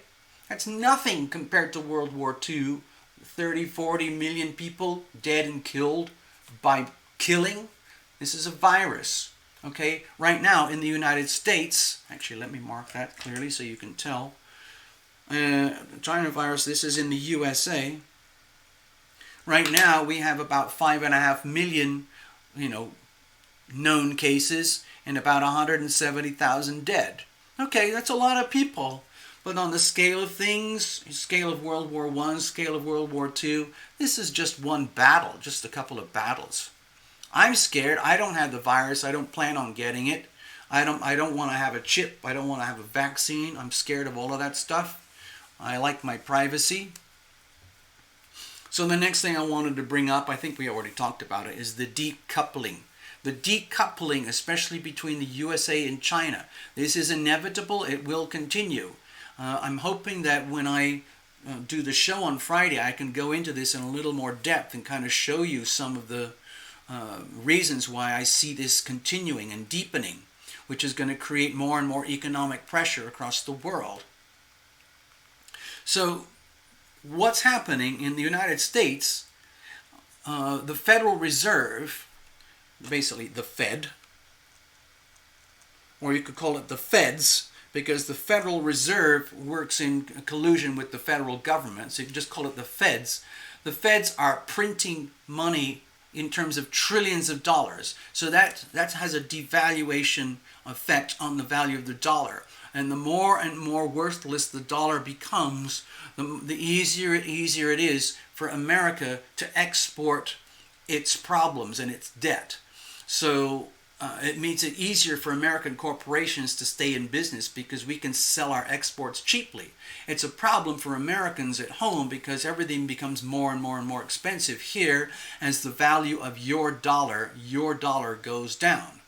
that's nothing compared to World War II. 40 million people dead and killed by killing. This is a virus. Okay, right now in the United States, actually let me mark that clearly so you can tell. China virus, this is in the USA. Right now we have about 5.5 million, known cases and about 170,000 dead. Okay, that's a lot of people. But on the scale of things, scale of World War I, scale of World War II, this is just one battle, just a couple of battles. I'm scared. I don't have the virus. I don't plan on getting it. I don't want to have a chip. I don't want to have a vaccine. I'm scared of all of that stuff. I like my privacy. So the next thing I wanted to bring up, I think we already talked about it, is the decoupling. The decoupling, especially between the USA and China. This is inevitable. It will continue. I'm hoping that when I do the show on Friday, I can go into this in a little more depth and kind of show you some of the reasons why I see this continuing and deepening, which is going to create more and more economic pressure across the world. So what's happening in the United States, the Federal Reserve, basically the Fed, or you could call it the Feds, because the Federal Reserve works in collusion with the federal government, so you can just call it the Feds. The Feds are printing money in terms of trillions of dollars. So that has a devaluation effect on the value of the dollar. And the more and more worthless the dollar becomes, the easier it is for America to export its problems and its debt. So it makes it easier for American corporations to stay in business because we can sell our exports cheaply. It's a problem for Americans at home because everything becomes more and more and more expensive here as the value of your dollar goes down.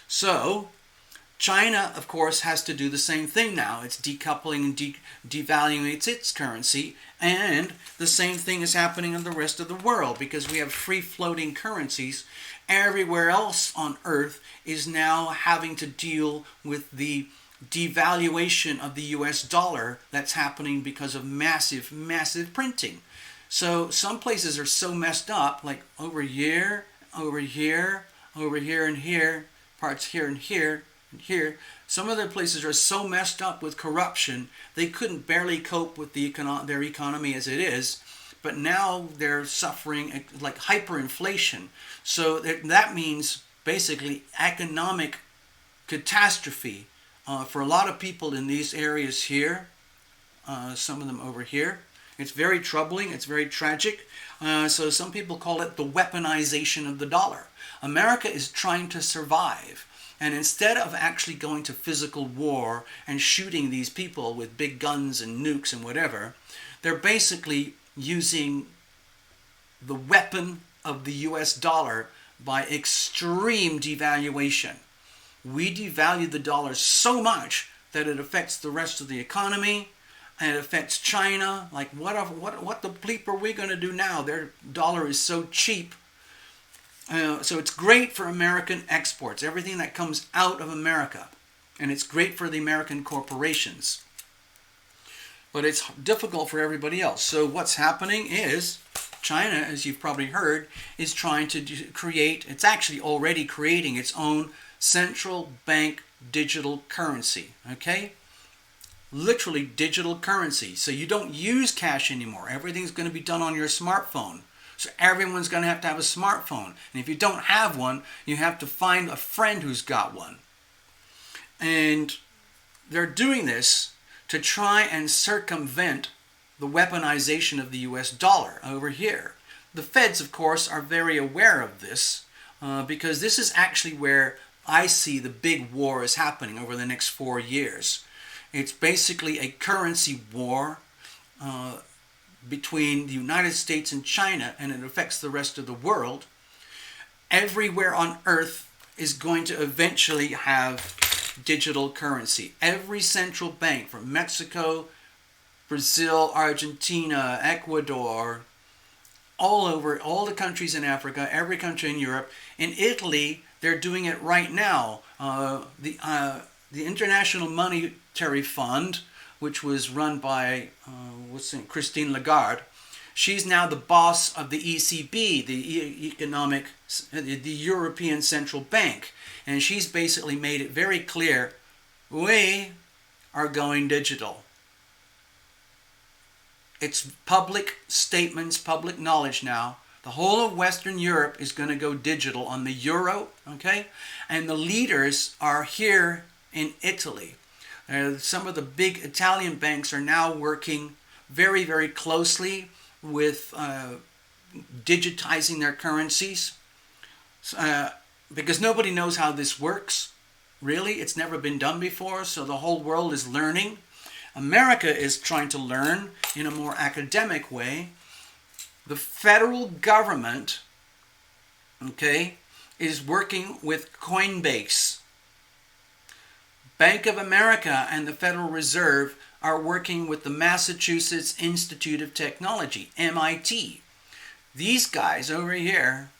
So China, of course, has to do the same thing now. It's decoupling and devaluing its currency, and the same thing is happening in the rest of the world because we have free-floating currencies. Everywhere else on Earth is now having to deal with the devaluation of the US dollar that's happening because of massive, massive printing. So some places are so messed up, like over here, over here, over here and here, parts here and here, and here. Some of their places are so messed up with corruption, they couldn't barely cope with their economy as it is. But now they're suffering like hyperinflation. So that means basically economic catastrophe for a lot of people in these areas here, some of them over here. It's very troubling, it's very tragic. So some people call it the weaponization of the dollar. America is trying to survive. And instead of actually going to physical war and shooting these people with big guns and nukes and whatever, they're basically using the weapon of the US dollar by extreme devaluation. We devalue the dollar so much that it affects the rest of the economy, and it affects China. Like, what the bleep are we going to do now? Their dollar is so cheap. So it's great for American exports, everything that comes out of America. And it's great for the American corporations. But it's difficult for everybody else. So what's happening is China, as you've probably heard, is trying to create, it's actually already creating its own central bank digital currency. Okay? Literally digital currency. So you don't use cash anymore. Everything's going to be done on your smartphone. So everyone's going to have a smartphone. And if you don't have one, you have to find a friend who's got one. And they're doing this to try and circumvent the weaponization of the US dollar over here. The Feds, of course, are very aware of this because this is actually where I see the big war is happening over the next 4 years. It's basically a currency war between the United States and China, and it affects the rest of the world. Everywhere on Earth is going to eventually have digital currency. Every central bank from Mexico, Brazil, Argentina, Ecuador, all over, all the countries in Africa, every country in Europe. In Italy, they're doing it right now. The International Monetary Fund, which was run by Christine Lagarde, she's now the boss of the ECB, the European Central Bank. And she's basically made it very clear, we are going digital. It's public statements, public knowledge now. The whole of Western Europe is going to go digital on the euro, okay? And the leaders are here in Italy. Some of the big Italian banks are now working very, very closely with digitizing their currencies because nobody knows how this works. Really, it's never been done before, so the whole world is learning. America is trying to learn in a more academic way. The federal government, okay, is working with Coinbase. Bank of America and the Federal Reserve are working with the Massachusetts Institute of Technology, MIT. These guys over here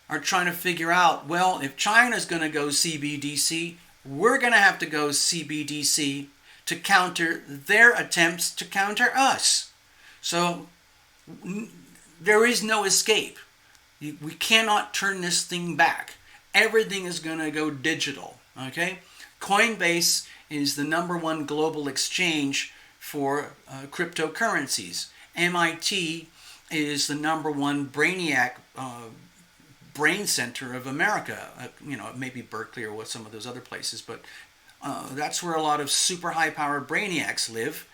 are trying to figure out, well, if China's going to go CBDC, we're going to have to go CBDC to counter their attempts to counter us. So there is no escape. We cannot turn this thing back. Everything is going to go digital, okay? Coinbase is the #1 global exchange for cryptocurrencies. MIT is the #1 brainiac brain center of America. Maybe Berkeley or what some of those other places, but that's where a lot of super high-powered brainiacs live.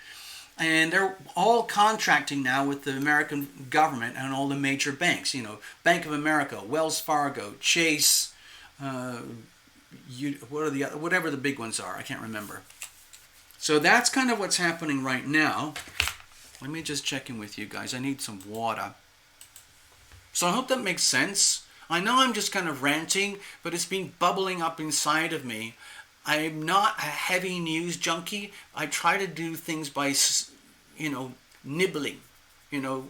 And they're all contracting now with the American government and all the major banks. Bank of America, Wells Fargo, Chase, what are the whatever the big ones are? I can't remember. So that's kind of what's happening right now. Let me just check in with you guys. I need some water. So I hope that makes sense. I know I'm just kind of ranting, but it's been bubbling up inside of me. I'm not a heavy news junkie. I try to do things by, nibbling, you know,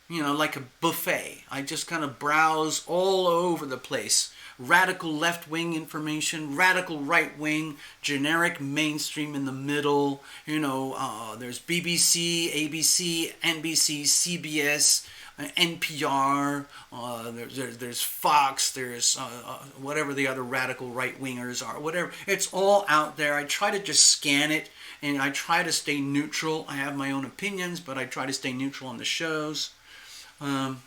like a buffet. I just kind of browse all over the place. Radical left-wing information, radical right-wing, generic mainstream in the middle. There's BBC, ABC, NBC, CBS, NPR. There's Fox. There's whatever the other radical right-wingers are. Whatever. It's all out there. I try to just scan it, and I try to stay neutral. I have my own opinions, but I try to stay neutral on the shows. I'm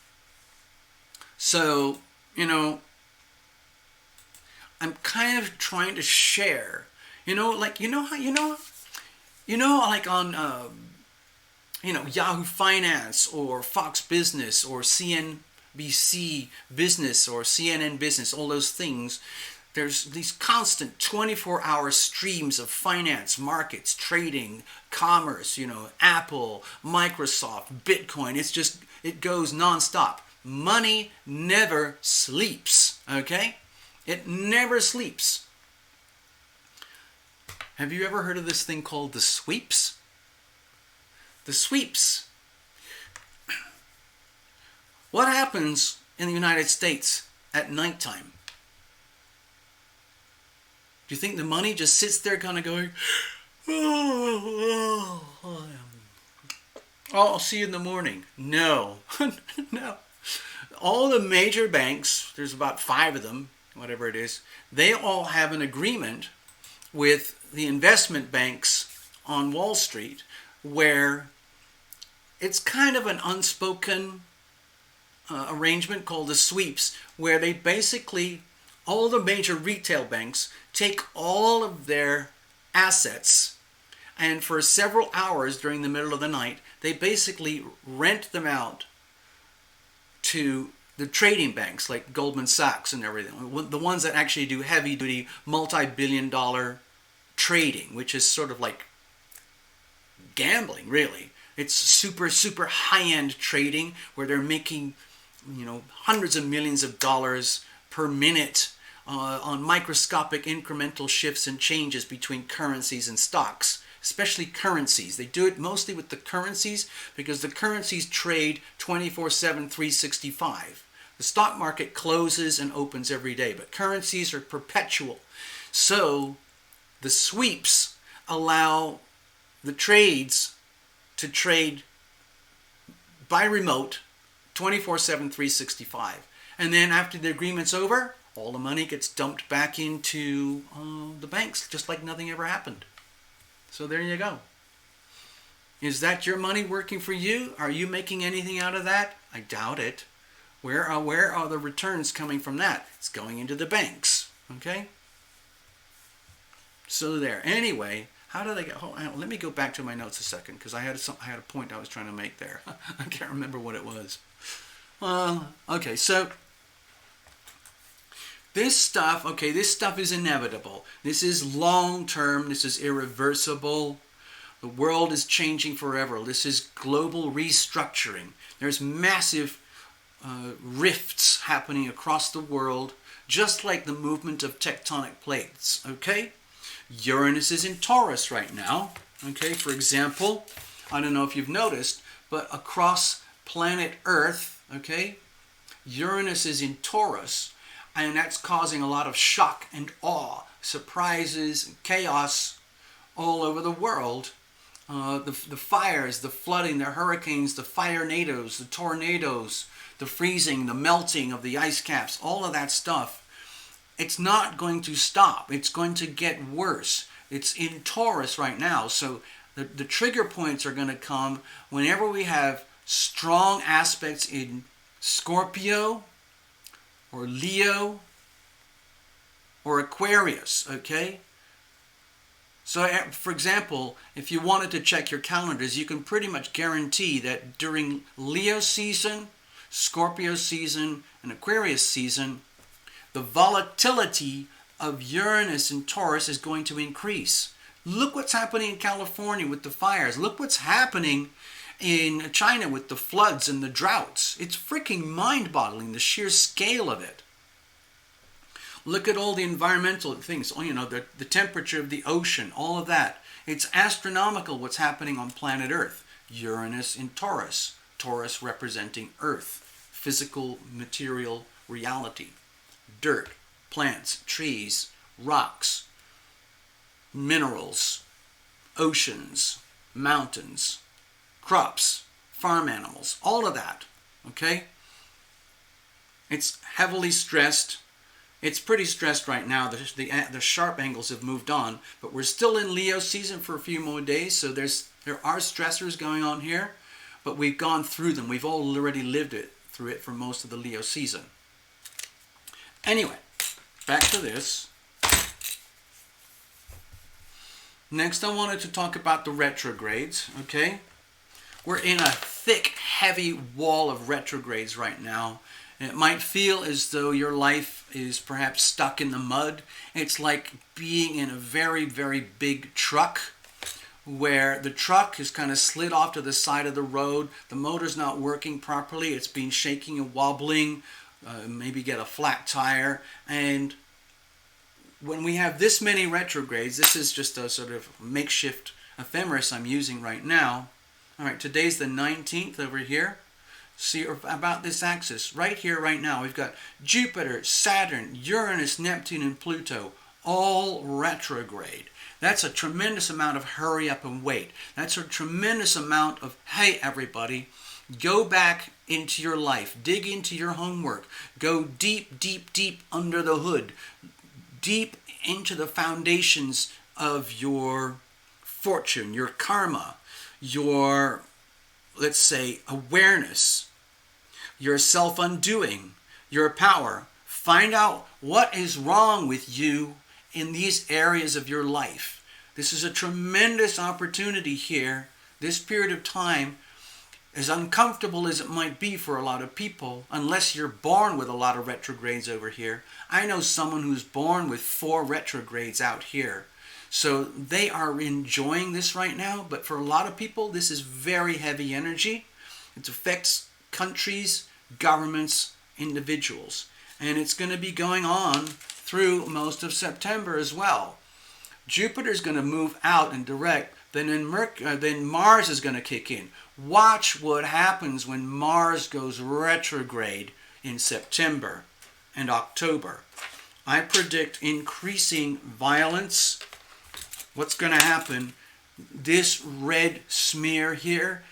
kind of trying to share, like on Yahoo Finance or Fox Business or CNBC Business or CNN Business, all those things. There's these constant 24-hour streams of finance, markets, trading, commerce, Apple, Microsoft, Bitcoin. It goes nonstop. Money never sleeps, okay? It never sleeps. Have you ever heard of this thing called the sweeps? The sweeps. What happens in the United States at nighttime? Do you think the money just sits there kind of going, I'll see you in the morning? No. No. All the major banks, there's about 5 of them, whatever it is, they all have an agreement with the investment banks on Wall Street where it's kind of an unspoken arrangement called the sweeps, where they basically, all the major retail banks take all of their assets and for several hours during the middle of the night, they basically rent them out to the trading banks like Goldman Sachs and everything, the ones that actually do heavy-duty, multi-billion-dollar trading, which is sort of like gambling, really. It's super, super high-end trading where they're making, hundreds of millions of dollars per minute on microscopic incremental shifts and changes between currencies and stocks. Especially currencies. They do it mostly with the currencies because the currencies trade 24/7, 365. The stock market closes and opens every day, but currencies are perpetual. So the sweeps allow the trades to trade by remote 24/7, 365. And then after the agreement's over, all the money gets dumped back into the banks just like nothing ever happened. So there you go. Is that your money working for you? Are you making anything out of that? I doubt it. Where are the returns coming from that? It's going into the banks. Okay? So there. Anyway, how did I get... let me go back to my notes a second because I had a point I was trying to make there. I can't remember what it was. Okay, so... This stuff is inevitable. This is long-term. This is irreversible. The world is changing forever. This is global restructuring. There's massive rifts happening across the world, just like the movement of tectonic plates, okay? Uranus is in Taurus right now, okay? For example, I don't know if you've noticed, but across planet Earth, okay, Uranus is in Taurus, and that's causing a lot of shock and awe, surprises, and chaos all over the world. The fires, the flooding, the hurricanes, the firenadoes, the tornadoes, the freezing, the melting of the ice caps, all of that stuff, it's not going to stop. It's going to get worse. It's in Taurus right now. So the trigger points are going to come whenever we have strong aspects in Scorpio, or Leo, or Aquarius, okay? So, for example, if you wanted to check your calendars, you can pretty much guarantee that during Leo season, Scorpio season, and Aquarius season, the volatility of Uranus and Taurus is going to increase. Look what's happening in California with the fires. Look what's happening in China with the floods and the droughts. It's freaking mind-boggling, the sheer scale of it. Look at all the environmental things, the temperature of the ocean, all of that. It's astronomical what's happening on planet Earth. Uranus in Taurus. Taurus representing Earth, physical, material reality. Dirt, plants, trees, rocks, minerals, oceans, mountains, crops, farm animals, all of that, okay? It's heavily stressed. It's pretty stressed right now. The sharp angles have moved on, but we're still in Leo season for a few more days, so there are stressors going on here, but we've gone through them. We've already lived through it for most of the Leo season. Anyway, back to this. Next, I wanted to talk about the retrogrades, okay? We're in a thick, heavy wall of retrogrades right now. And it might feel as though your life is perhaps stuck in the mud. It's like being in a very, very big truck where the truck is kind of slid off to the side of the road. The motor's not working properly. It's been shaking and wobbling. Maybe get a flat tire. And when we have this many retrogrades, this is just a sort of makeshift ephemeris I'm using right now. All right, today's the 19th over here. See about this axis right here, right now. We've got Jupiter, Saturn, Uranus, Neptune, and Pluto, all retrograde. That's a tremendous amount of hurry up and wait. That's a tremendous amount of, hey, everybody, go back into your life. Dig into your homework. Go deep, deep, deep under the hood. Deep into the foundations of your fortune, your karma, your, let's say, awareness, your self-undoing, your power. Find out what is wrong with you in these areas of your life. This is a tremendous opportunity here. This period of time, as uncomfortable as it might be for a lot of people, unless you're born with a lot of retrogrades over here. I know someone who's born with 4 retrogrades out here. So they are enjoying this right now, but for a lot of people, this is very heavy energy. It affects countries, governments, individuals. And it's going to be going on through most of September as well. Jupiter's going to move out and direct, then Mars is going to kick in. Watch what happens when Mars goes retrograde in September and October. I predict increasing violence. What's going to happen? This red smear here,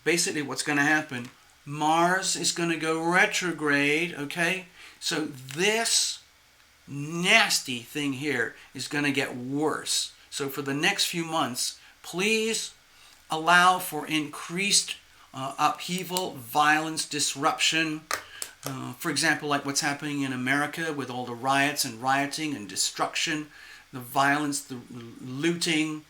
basically what's going to happen, Mars is going to go retrograde, okay? So this nasty thing here is going to get worse. So for the next few months, please allow for increased upheaval, violence, disruption. For example, like what's happening in America with all the riots and rioting and destruction, the violence, the looting,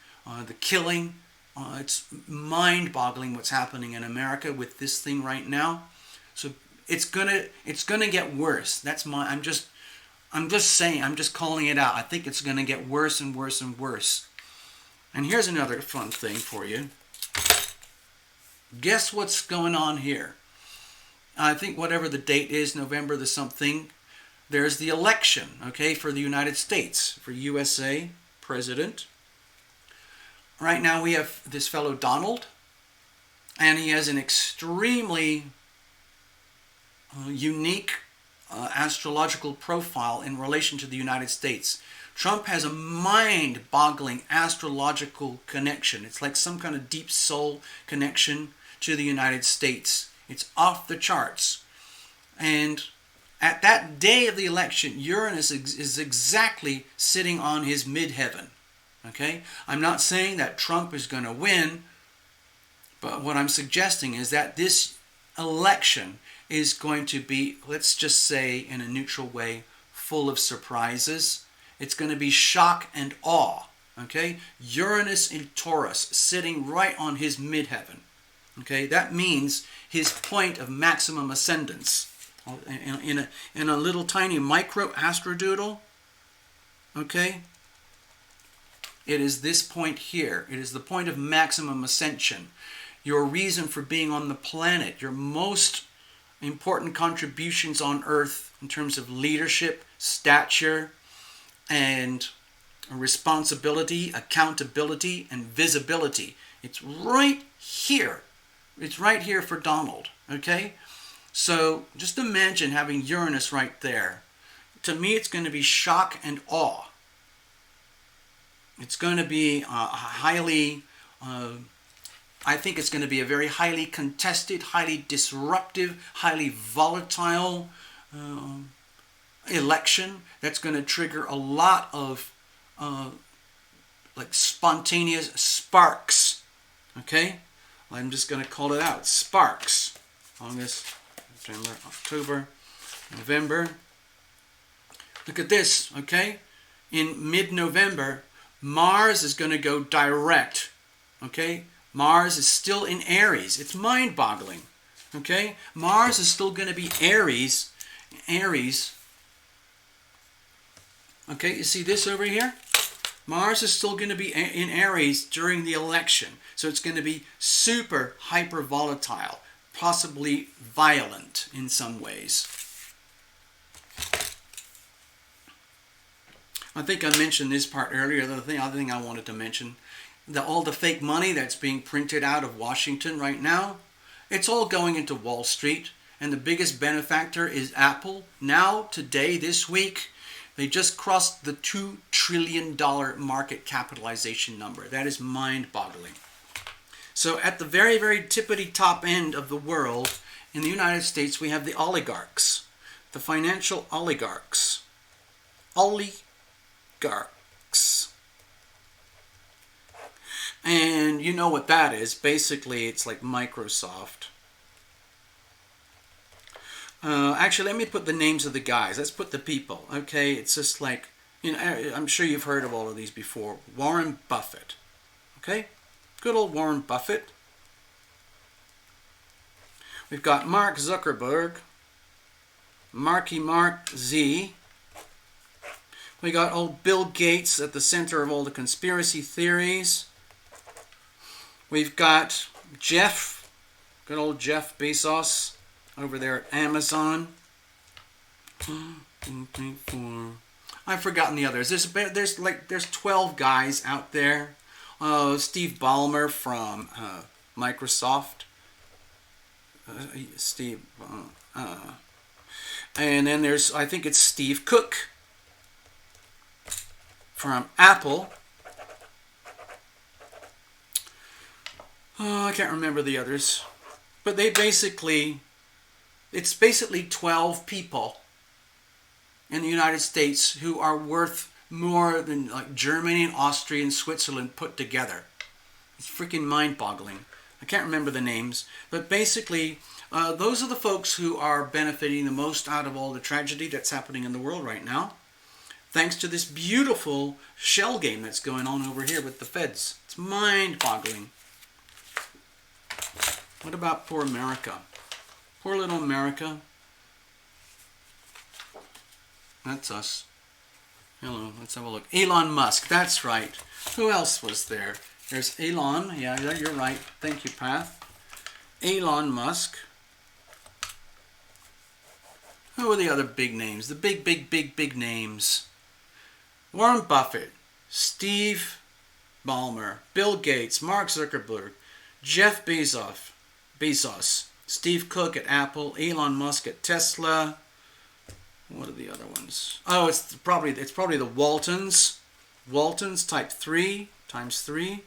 the killing. It's mind-boggling what's happening in America with this thing right now. So it's gonna get worse. I'm just saying, I'm just calling it out. I think it's gonna get worse and worse and worse. And here's another fun thing for you. Guess what's going on here? I think whatever the date is, November the something, there's the election, okay, for the United States, for USA president. Right now we have this fellow Donald, and he has an extremely unique astrological profile in relation to the United States. Trump has a mind-boggling astrological connection. It's like some kind of deep soul connection to the United States. It's off the charts. And at that day of the election, Uranus is exactly sitting on his midheaven. Okay? I'm not saying that Trump is going to win, but what I'm suggesting is that this election is going to be, let's just say in a neutral way, full of surprises. It's going to be shock and awe. Okay? Uranus in Taurus sitting right on his midheaven. Okay? That means his point of maximum ascendance. in a little tiny micro astrodoodle, okay, it is this point here. It is the point of maximum ascension. Your reason for being on the planet, your most important contributions on Earth in terms of leadership, stature, and responsibility, accountability, and visibility. It's right here. It's right here for Donald, okay? So just imagine having Uranus right there. To me, it's going to be shock and awe. It's going to be I think it's going to be a very highly contested, highly disruptive, highly volatile election that's going to trigger a lot of like spontaneous sparks. Okay? I'm just going to call it out. Sparks. August, September, October, November. Look at this, okay? In mid-November, Mars is going to go direct, okay? Mars is still in Aries. It's mind-boggling, okay? Mars is still going to be Aries. Okay, you see this over here? Mars is still going to be in Aries during the election. So it's going to be super hyper volatile, possibly violent in some ways. I think I mentioned this part earlier. The other thing I wanted to mention, all the fake money that's being printed out of Washington right now, it's all going into Wall Street. And the biggest benefactor is Apple. Now, today, this week, they just crossed the $2 trillion market capitalization number. That is mind-boggling. So at the very, very tippity top end of the world, in the United States, we have the oligarchs, the financial oligarchs. And you know what that is. Basically, it's like Microsoft. Actually, let me put the names of the guys. Let's put the people, okay? It's just like, you know, I'm sure you've heard of all of these before. Warren Buffett, okay? Good old Warren Buffett. We've got Mark Zuckerberg, Marky Mark Z. We got old Bill Gates at the center of all the conspiracy theories. We've got Jeff, good old Jeff Bezos, over there at Amazon. 1, 2, 3, 4. I've forgotten the others. There's 12 guys out there. Steve Ballmer from Microsoft. And then there's, I think it's Steve Cook from Apple. Oh, I can't remember the others. But it's basically 12 people in the United States who are worth more than like Germany and Austria and Switzerland put together. It's freaking mind-boggling. I can't remember the names. But basically, those are the folks who are benefiting the most out of all the tragedy that's happening in the world right now. Thanks to this beautiful shell game that's going on over here with the feds. It's mind-boggling. What about poor America? Poor little America. That's us. Hello, let's have a look. Elon Musk, that's right. Who else was there? There's Elon. Yeah, you're right. Thank you, Path. Elon Musk. Who are the other big names? The big names. Warren Buffett, Steve Ballmer, Bill Gates, Mark Zuckerberg, Jeff Bezos, Steve Cook at Apple, Elon Musk at Tesla. What are the other ones? Oh, it's probably the Waltons. Waltons type 3 times 3.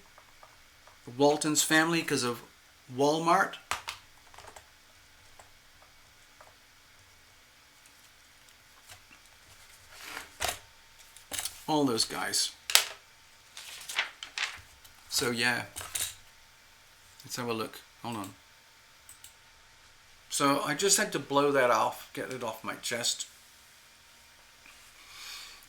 The Waltons family because of Walmart. All those guys. So yeah. Let's have a look. Hold on. So I just had to blow that off, get it off my chest.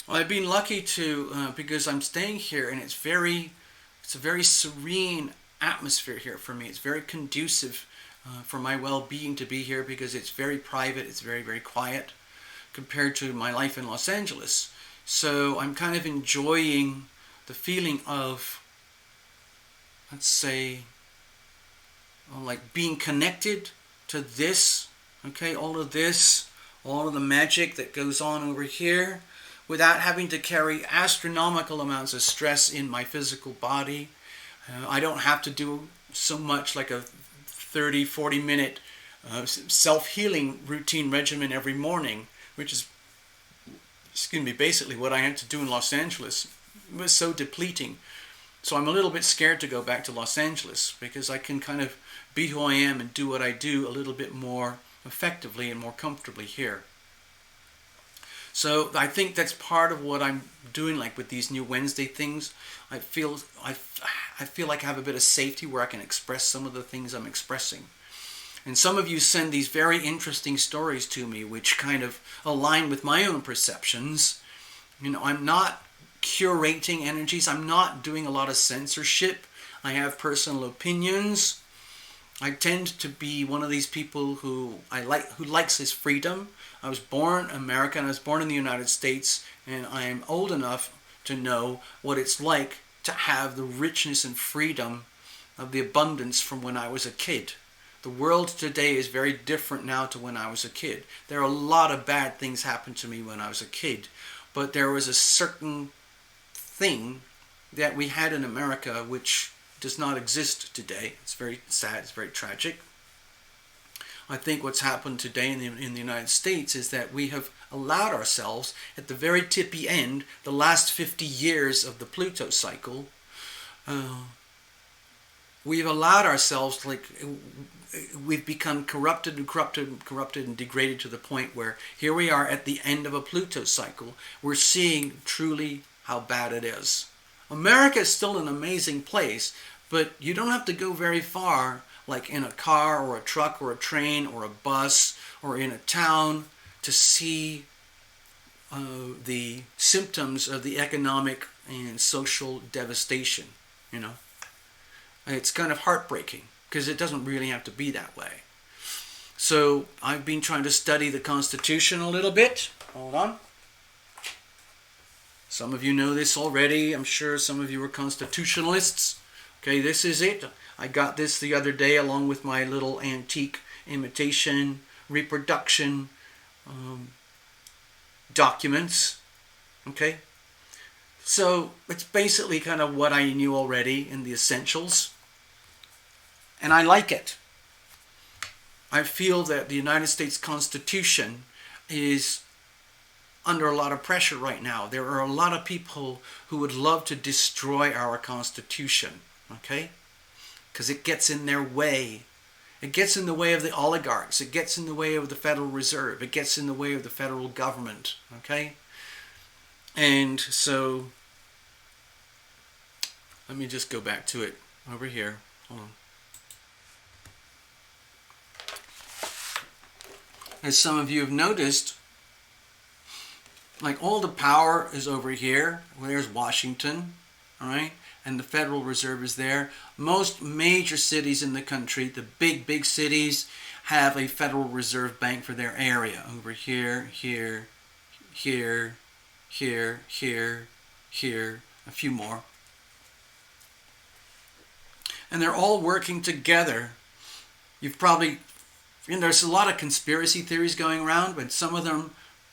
Well, I've been lucky to, because I'm staying here and it's a very serene atmosphere here for me. It's very conducive for my well-being to be here because it's very private, it's very, very quiet compared to my life in Los Angeles. So I'm kind of enjoying the feeling of, let's say, like being connected to this, okay, all of this, all of the magic that goes on over here without having to carry astronomical amounts of stress in my physical body. I don't have to do so much like a 30-40 minute self-healing routine regimen every morning, which is, excuse me, basically what I had to do in Los Angeles. It was so depleting. So I'm a little bit scared to go back to Los Angeles because I can kind of be who I am and do what I do a little bit more effectively and more comfortably here. So I think that's part of what I'm doing, like with these new Wednesday things. I feel like I have a bit of safety where I can express some of the things I'm expressing. And some of you send these very interesting stories to me which kind of align with my own perceptions. You know, I'm not curating energies. I'm not doing a lot of censorship. I have personal opinions. I tend to be one of these people who likes his freedom. I was born American. I was born in the United States, and I am old enough to know what it's like to have the richness and freedom of the abundance from when I was a kid. The world today is very different now to when I was a kid. There are a lot of bad things happened to me when I was a kid, but there was a certain thing that we had in America which does not exist today. It's very sad, it's very tragic. I think what's happened today in the United States is that we have allowed ourselves, at the very tippy end, the last 50 years of the Pluto cycle, we've allowed ourselves, like, we've become corrupted and degraded to the point where here we are at the end of a Pluto cycle. We're seeing truly how bad it is. America is still an amazing place, but you don't have to go very far, like in a car or a truck or a train or a bus or in a town, to see the symptoms of the economic and social devastation. You know, it's kind of heartbreaking because it doesn't really have to be that way. So I've been trying to study the Constitution a little bit. Hold on. Some of you know this already. I'm sure some of you are constitutionalists. Okay, this is it. I got this the other day along with my little antique imitation reproduction documents. Okay, so it's basically kind of what I knew already in the essentials, and I like it. I feel that the United States Constitution is under a lot of pressure right now. There are a lot of people who would love to destroy our Constitution, okay? Because it gets in their way. It gets in the way of the oligarchs. It gets in the way of the Federal Reserve. It gets in the way of the federal government, okay? And so, let me just go back to it over here. Hold on. As some of you have noticed, like all the power is over here. There's Washington, all right? And the Federal Reserve is there. Most major cities in the country, the big cities, have a Federal Reserve Bank for their area. Over here, here, here, here, here, here, a few more. And they're all working together. You've probably, there's a lot of conspiracy theories going around, but some of them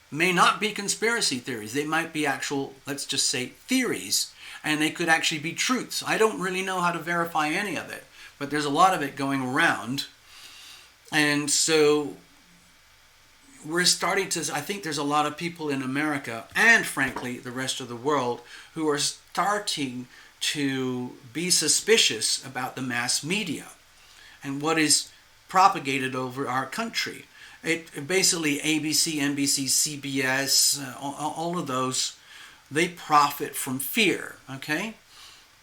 may not be conspiracy theories. They might be actual, let's just say, theories. And they could actually be truths. I don't really know how to verify any of it, but there's a lot of it going around. And so we're starting to, I think there's a lot of people in America and frankly the rest of the world who are starting to be suspicious about the mass media and what is propagated over our country. It basically ABC, NBC, CBS, all of those, they profit from fear, okay?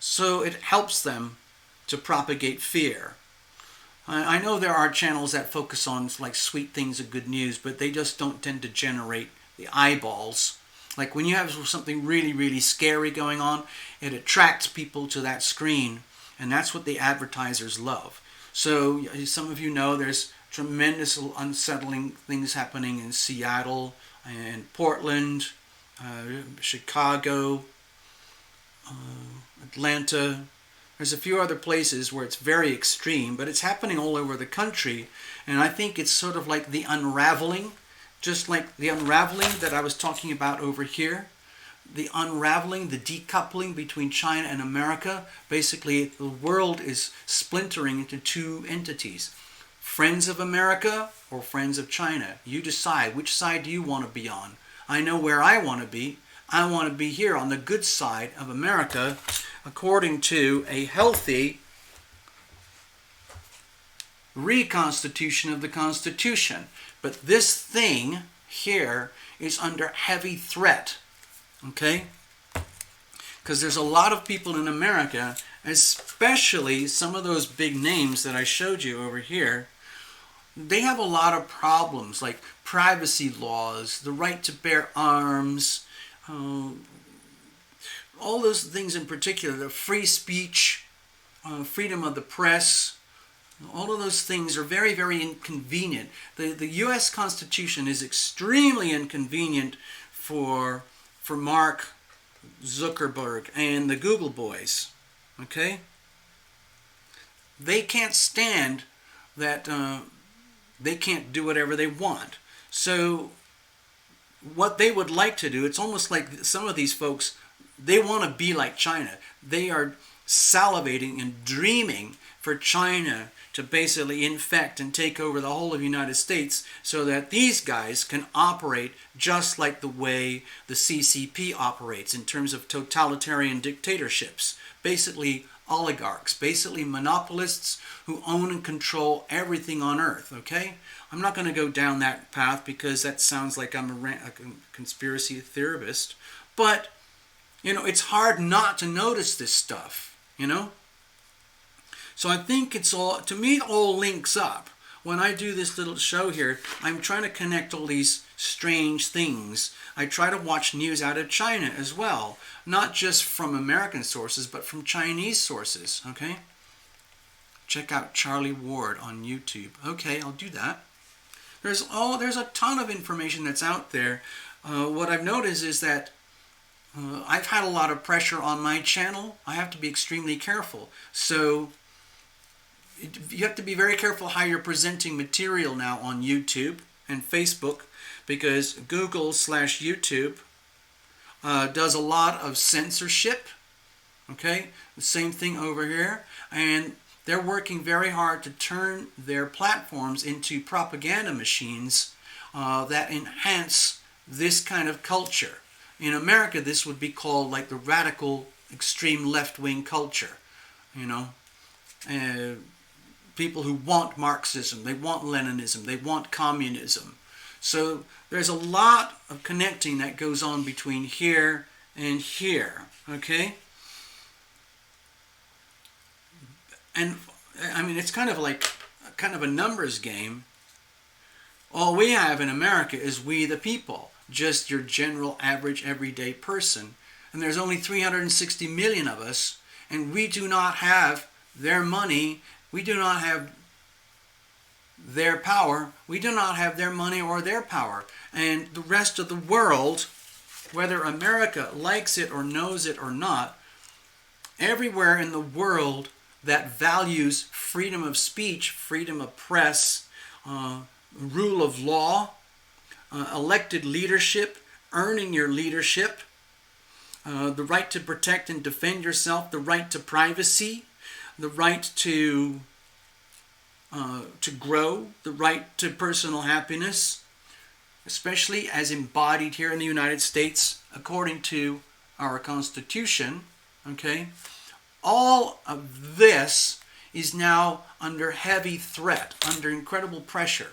So it helps them to propagate fear. I know there are channels that focus on like sweet things and good news, but they just don't tend to generate the eyeballs. Like when you have something really scary going on, it attracts people to that screen, and that's what the advertisers love. So some of you know there's tremendous unsettling things happening in Seattle and Portland, Chicago, Atlanta. There's a few other places where it's very extreme, but it's happening all over the country. And I think it's sort of like the unraveling, just like the unraveling that I was talking about over here. The unraveling, the decoupling between China and America. Basically, the world is splintering into two entities. Friends of America or friends of China. You decide which side do you want to be on. I know where I want to be. I want to be here on the good side of America, according to a healthy reconstitution of the Constitution. But this thing here is under heavy threat. Okay? Because there's a lot of people in America, especially some of those big names that I showed you over here, they have a lot of problems like privacy laws, the right to bear arms, all those things in particular, the free speech, freedom of the press. All of those things are very, very inconvenient. The U.S. Constitution is extremely inconvenient for Mark Zuckerberg and the Google boys. Okay? They can't stand that they can't do whatever they want. So what they would like to do, it's almost like some of these folks, they want to be like China. They are salivating and dreaming for China to basically infect and take over the whole of the United States so that these guys can operate just like the way the CCP operates in terms of totalitarian dictatorships. Basically oligarchs, basically monopolists who own and control everything on earth, okay? I'm not going to go down that path because that sounds like I'm a conspiracy theorist, but, you know, it's hard not to notice this stuff, you know? So I think it's all, to me, it all links up. When I do this little show here, I'm trying to connect all these strange things. I try to watch news out of China as well. Not just from American sources, but from Chinese sources, okay? Check out Charlie Ward on YouTube. Okay, I'll do that. There's a ton of information that's out there. What I've noticed is that I've had a lot of pressure on my channel. I have to be extremely careful. So you have to be very careful how you're presenting material now on YouTube and Facebook, because Google/YouTube does a lot of censorship. Okay, the same thing over here, and they're working very hard to turn their platforms into propaganda machines that enhance this kind of culture. In America, this would be called like the radical, extreme left-wing culture. You know, people who want Marxism, they want Leninism, they want communism. So there's a lot of connecting that goes on between here and here, okay? And I mean, it's kind of like a numbers game. All we have in America is we the people, just your general average everyday person. And there's only 360 million of us, and we do not have their money, we do not have their power, we do not have their money or their power. And the rest of the world, whether America likes it or knows it or not, everywhere in the world that values freedom of speech, freedom of press, rule of law, elected leadership, earning your leadership, the right to protect and defend yourself, the right to privacy, the right to grow, the right to personal happiness, especially as embodied here in the United States according to our Constitution, okay? All of this is now under heavy threat, under incredible pressure.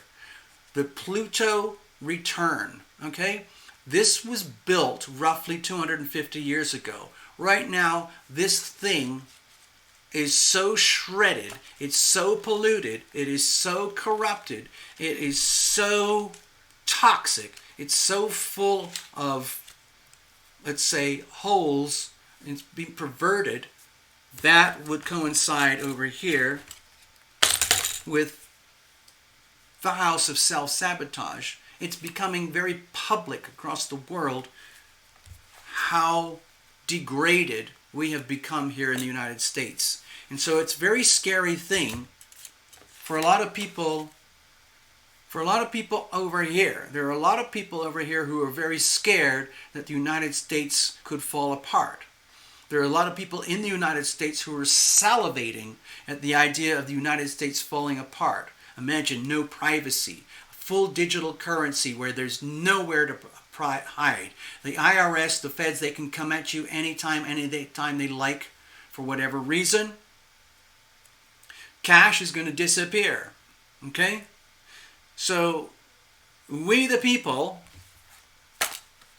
The Pluto return, okay? This was built roughly 250 years ago. Right now, this thing is so shredded, it's so polluted, it is so corrupted, it is so toxic, it's so full of, let's say, holes, it's being perverted. That would coincide over here with the house of self-sabotage. It's becoming very public across the world how degraded we have become here in the United States. And so it's a very scary thing for a lot of people. For a lot of people over here, there are a lot of people over here who are very scared that the United States could fall apart. There are a lot of people in the United States who are salivating at the idea of the United States falling apart. Imagine no privacy, full digital currency where there's nowhere to hide. The IRS, the feds, they can come at you anytime they like for whatever reason. Cash is going to disappear. Okay? So, we the people,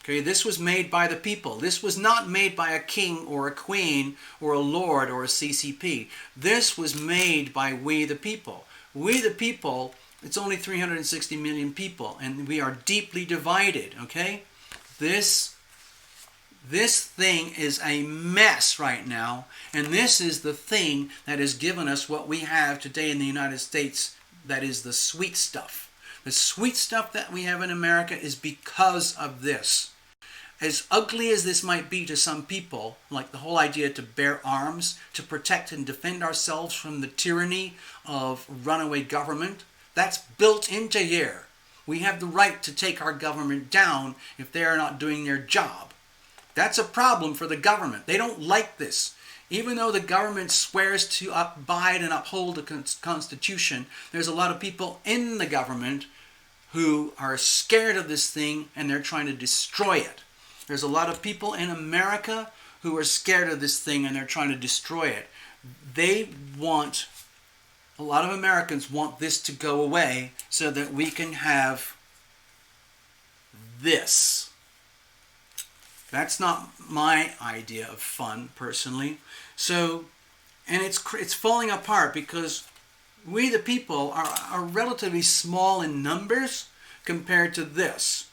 okay, this was made by the people. This was not made by a king or a queen or a lord or a CCP. This was made by we the people. We the people, it's only 360 million people, and we are deeply divided, okay? This thing is a mess right now, and this is the thing that has given us what we have today in the United States, that is the sweet stuff. The sweet stuff that we have in America is because of this. As ugly as this might be to some people, like the whole idea to bear arms, to protect and defend ourselves from the tyranny of runaway government, that's built into here. We have the right to take our government down if they are not doing their job. That's a problem for the government. They don't like this. Even though the government swears to abide and uphold the Constitution, there's a lot of people in the government who are scared of this thing and they're trying to destroy it. There's a lot of people in America who are scared of this thing and they're trying to destroy it. A lot of Americans want this to go away so that we can have this. That's not my idea of fun, personally. So, and it's falling apart because we the people are relatively small in numbers compared to this.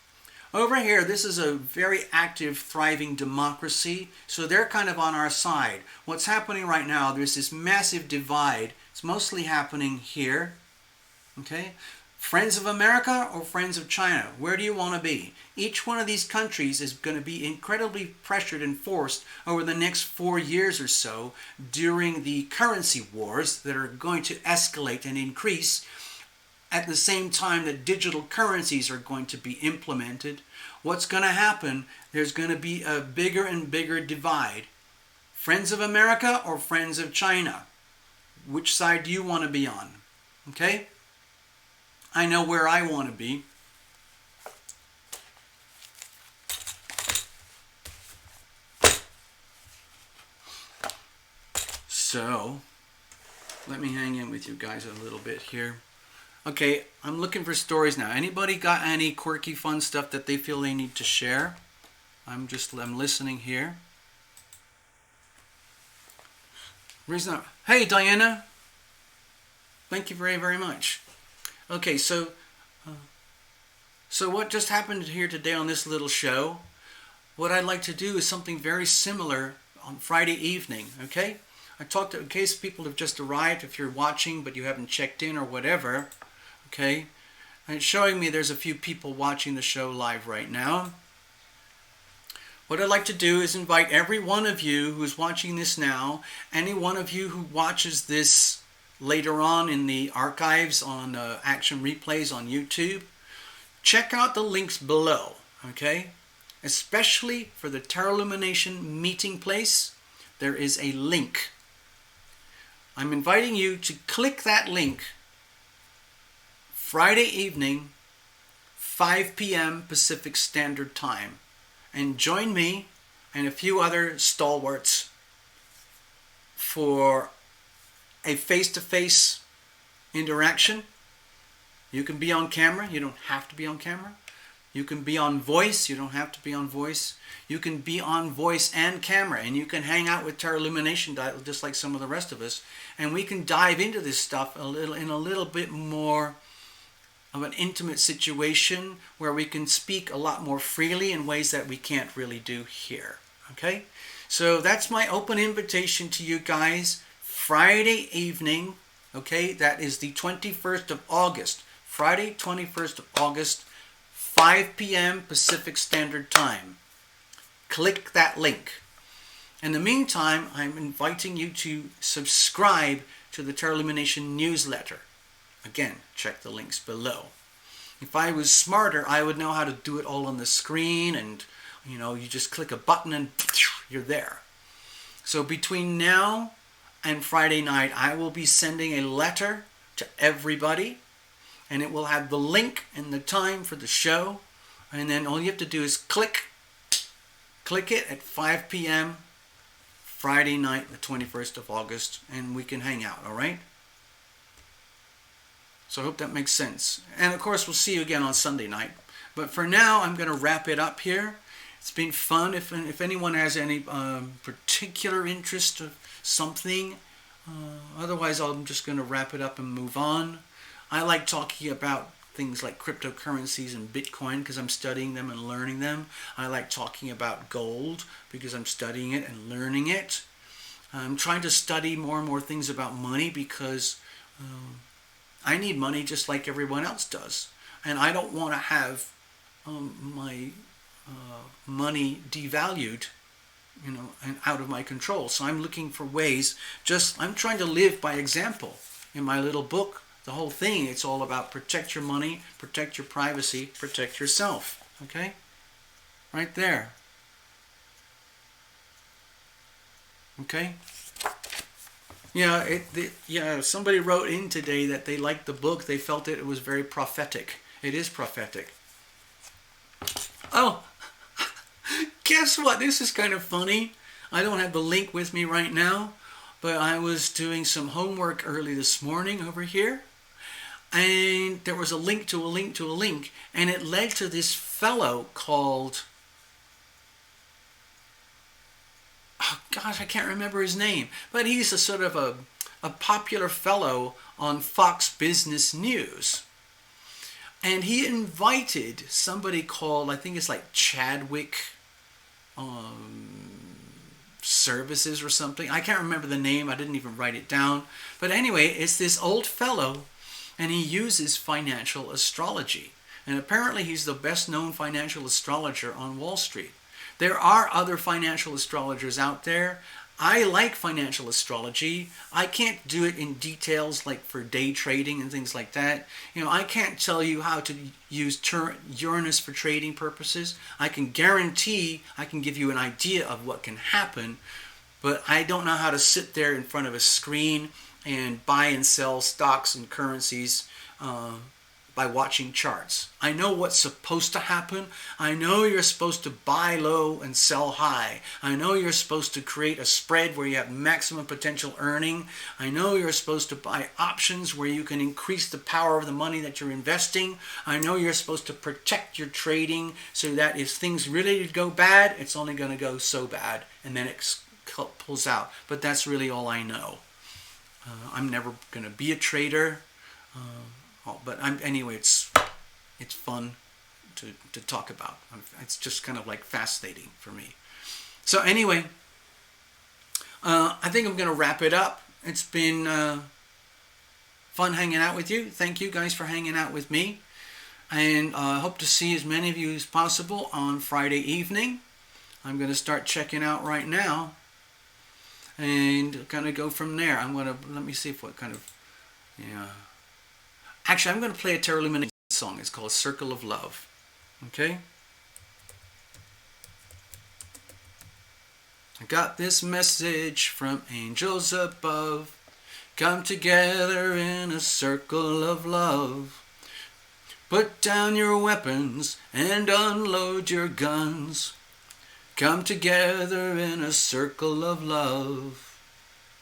Over here, this is a very active, thriving democracy, so they're kind of on our side. What's happening right now, there's this massive divide. It's mostly happening here. Okay? Friends of America or friends of China? Where do you want to be? Each one of these countries is going to be incredibly pressured and forced over the next 4 years or so during the currency wars that are going to escalate and increase at the same time that digital currencies are going to be implemented. What's going to happen? There's going to be a bigger and bigger divide. Friends of America or friends of China? Which side do you want to be on? Okay? I know where I want to be. So, let me hang in with you guys a little bit here. Okay, I'm looking for stories now. Anybody got any quirky, fun stuff that they feel they need to share? I'm listening here. Hey, Diana. Thank you very, very much. Okay, so what just happened here today on this little show, what I'd like to do is something very similar on Friday evening, okay? in case people have just arrived, if you're watching but you haven't checked in or whatever, okay? And it's showing me there's a few people watching the show live right now. What I'd like to do is invite every one of you who's watching this now, any one of you who watches this later on in the archives on Action Replays on YouTube, check out the links below, okay? Especially for the Terra Illumination meeting place, there is a link. I'm inviting you to click that link Friday evening, 5 p.m. Pacific Standard Time, and join me and a few other stalwarts for a face-to-face interaction. You can be on camera. You don't have to be on camera. You can be on voice. You don't have to be on voice. You can be on voice and camera, and you can hang out with Terra Illumination just like some of the rest of us, and we can dive into this stuff in a little bit more of an intimate situation where we can speak a lot more freely in ways that we can't really do here. Okay? So that's my open invitation to you guys. Friday evening, Okay, that is the 21st of August. Friday, 21st of August, 5 p.m. Pacific Standard Time. Click that link. In the meantime, I'm inviting you to subscribe to the Tarot Illumination newsletter. Again, check the links below. If I was smarter, I would know how to do it all on the screen, and you just click a button and you're there. So between now and Friday night, I will be sending a letter to everybody, and it will have the link and the time for the show, and then all you have to do is click it at 5 p.m. Friday night, the 21st of August, and we can hang out, all right? So I hope that makes sense. And of course, we'll see you again on Sunday night. But for now, I'm going to wrap it up here. It's been fun. If anyone has any particular interest of something, otherwise I'm just going to wrap it up and move on. I like talking about things like cryptocurrencies and Bitcoin because I'm studying them and learning them. I like talking about gold because I'm studying it and learning it. I'm trying to study more and more things about money because I need money just like everyone else does. And I don't want to have my money devalued, and out of my control. So I'm looking for ways, I'm trying to live by example. In my little book, the whole thing, it's all about protect your money, protect your privacy, protect yourself. Okay? Right there. Okay? Yeah, somebody wrote in today that they liked the book. They felt it was very prophetic. It is prophetic. Oh, guess what? This is kind of funny. I don't have the link with me right now, but I was doing some homework early this morning over here, and there was a link to a link to a link, and it led to this fellow called, oh gosh, I can't remember his name, but he's a sort of a popular fellow on Fox Business News. And he invited somebody called, I think it's like Chadwick Services or something. I can't remember the name. I didn't even write it down. But anyway, it's this old fellow, and he uses financial astrology. And apparently he's the best known financial astrologer on Wall Street. There are other financial astrologers out there. I like financial astrology. I can't do it in details like for day trading and things like that. I can't tell you how to use Uranus for trading purposes. I can guarantee I can give you an idea of what can happen, but I don't know how to sit there in front of a screen and buy and sell stocks and currencies by watching charts. I know what's supposed to happen. I know you're supposed to buy low and sell high. I know you're supposed to create a spread where you have maximum potential earning. I know you're supposed to buy options where you can increase the power of the money that you're investing. I know you're supposed to protect your trading so that if things really go bad, it's only going to go so bad and then it pulls out. But that's really all I know. I'm never going to be a trader. But anyway, it's fun to talk about. It's just kind of like fascinating for me. So anyway, I think I'm going to wrap it up. It's been fun hanging out with you. Thank you guys for hanging out with me. And I hope to see as many of you as possible on Friday evening. I'm going to start checking out right now. And kind of go from there. Let me see what kind of, Actually, I'm going to play a Tarot Lumination song. It's called Circle of Love. Okay? I got this message from angels above. Come together in a circle of love. Put down your weapons and unload your guns. Come together in a circle of love.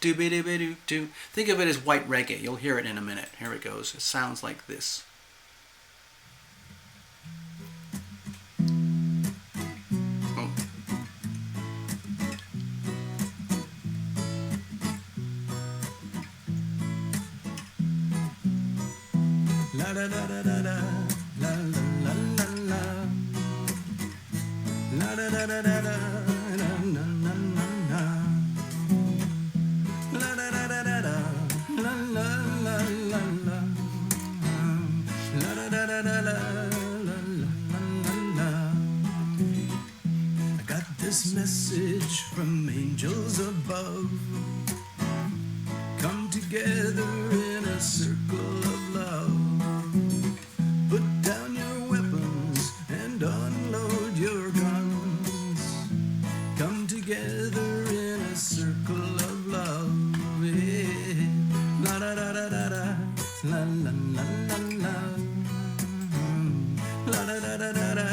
Doo-be-doo-be-doo-doo. Think of it as white reggae. You'll hear it in a minute. Here it goes. It sounds like this. Oh. La da da da da da, la la la la la, la da da da da da, la la la la la, la da da da da da, la la la. this message from angels above. Come together in a circle of love. Put down your weapons and unload your guns. Come together in a circle of love. Yeah. La da da da da da. La la la la la. La da da da da da.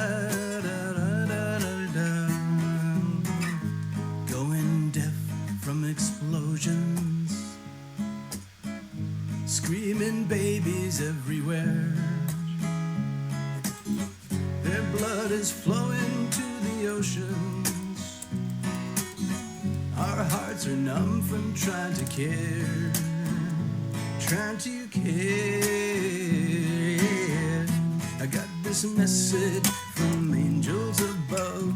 Going deaf from explosions, screaming babies everywhere. Their blood is flowing to the oceans. Our hearts are numb from trying to care, trying to care. I got this message from angels above.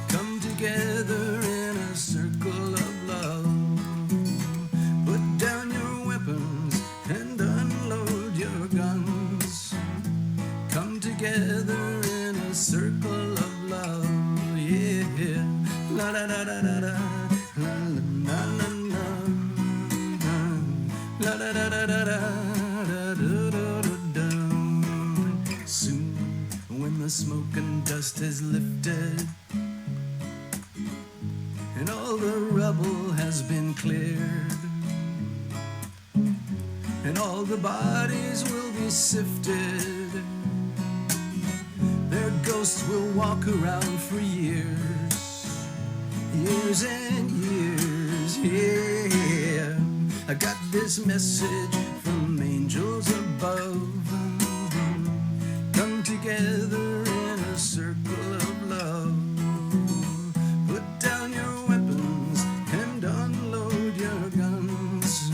Come together in a circle of love. Put down your weapons and unload your guns. Come together in a circle of love. Yeah. La da da da da da. La la la la. La da da da da da. Soon, when the smoke and dust has lifted and all the rubble has been cleared, and all the bodies will be sifted, their ghosts will walk around for years, years and years. Yeah, I got this message from angels above. Come together in a circle of love. Put down your weapons and unload your guns.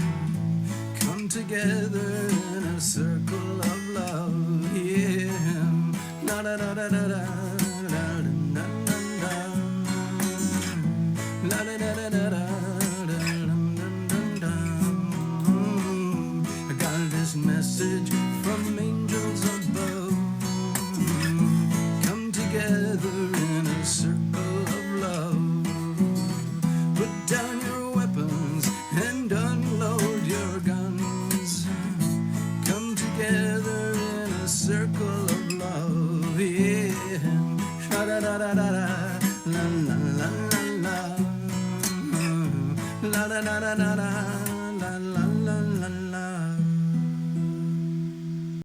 Come together in a circle of love. Yeah. La da da da da da. La da da da da. La da da da da da. I got this message from angels above. Come together in a circle of love. Put down your weapons and unload your guns. Come together in a circle of love. Yeah. Sha da da da da da. La la la la la. La da da da da da. La la la la la.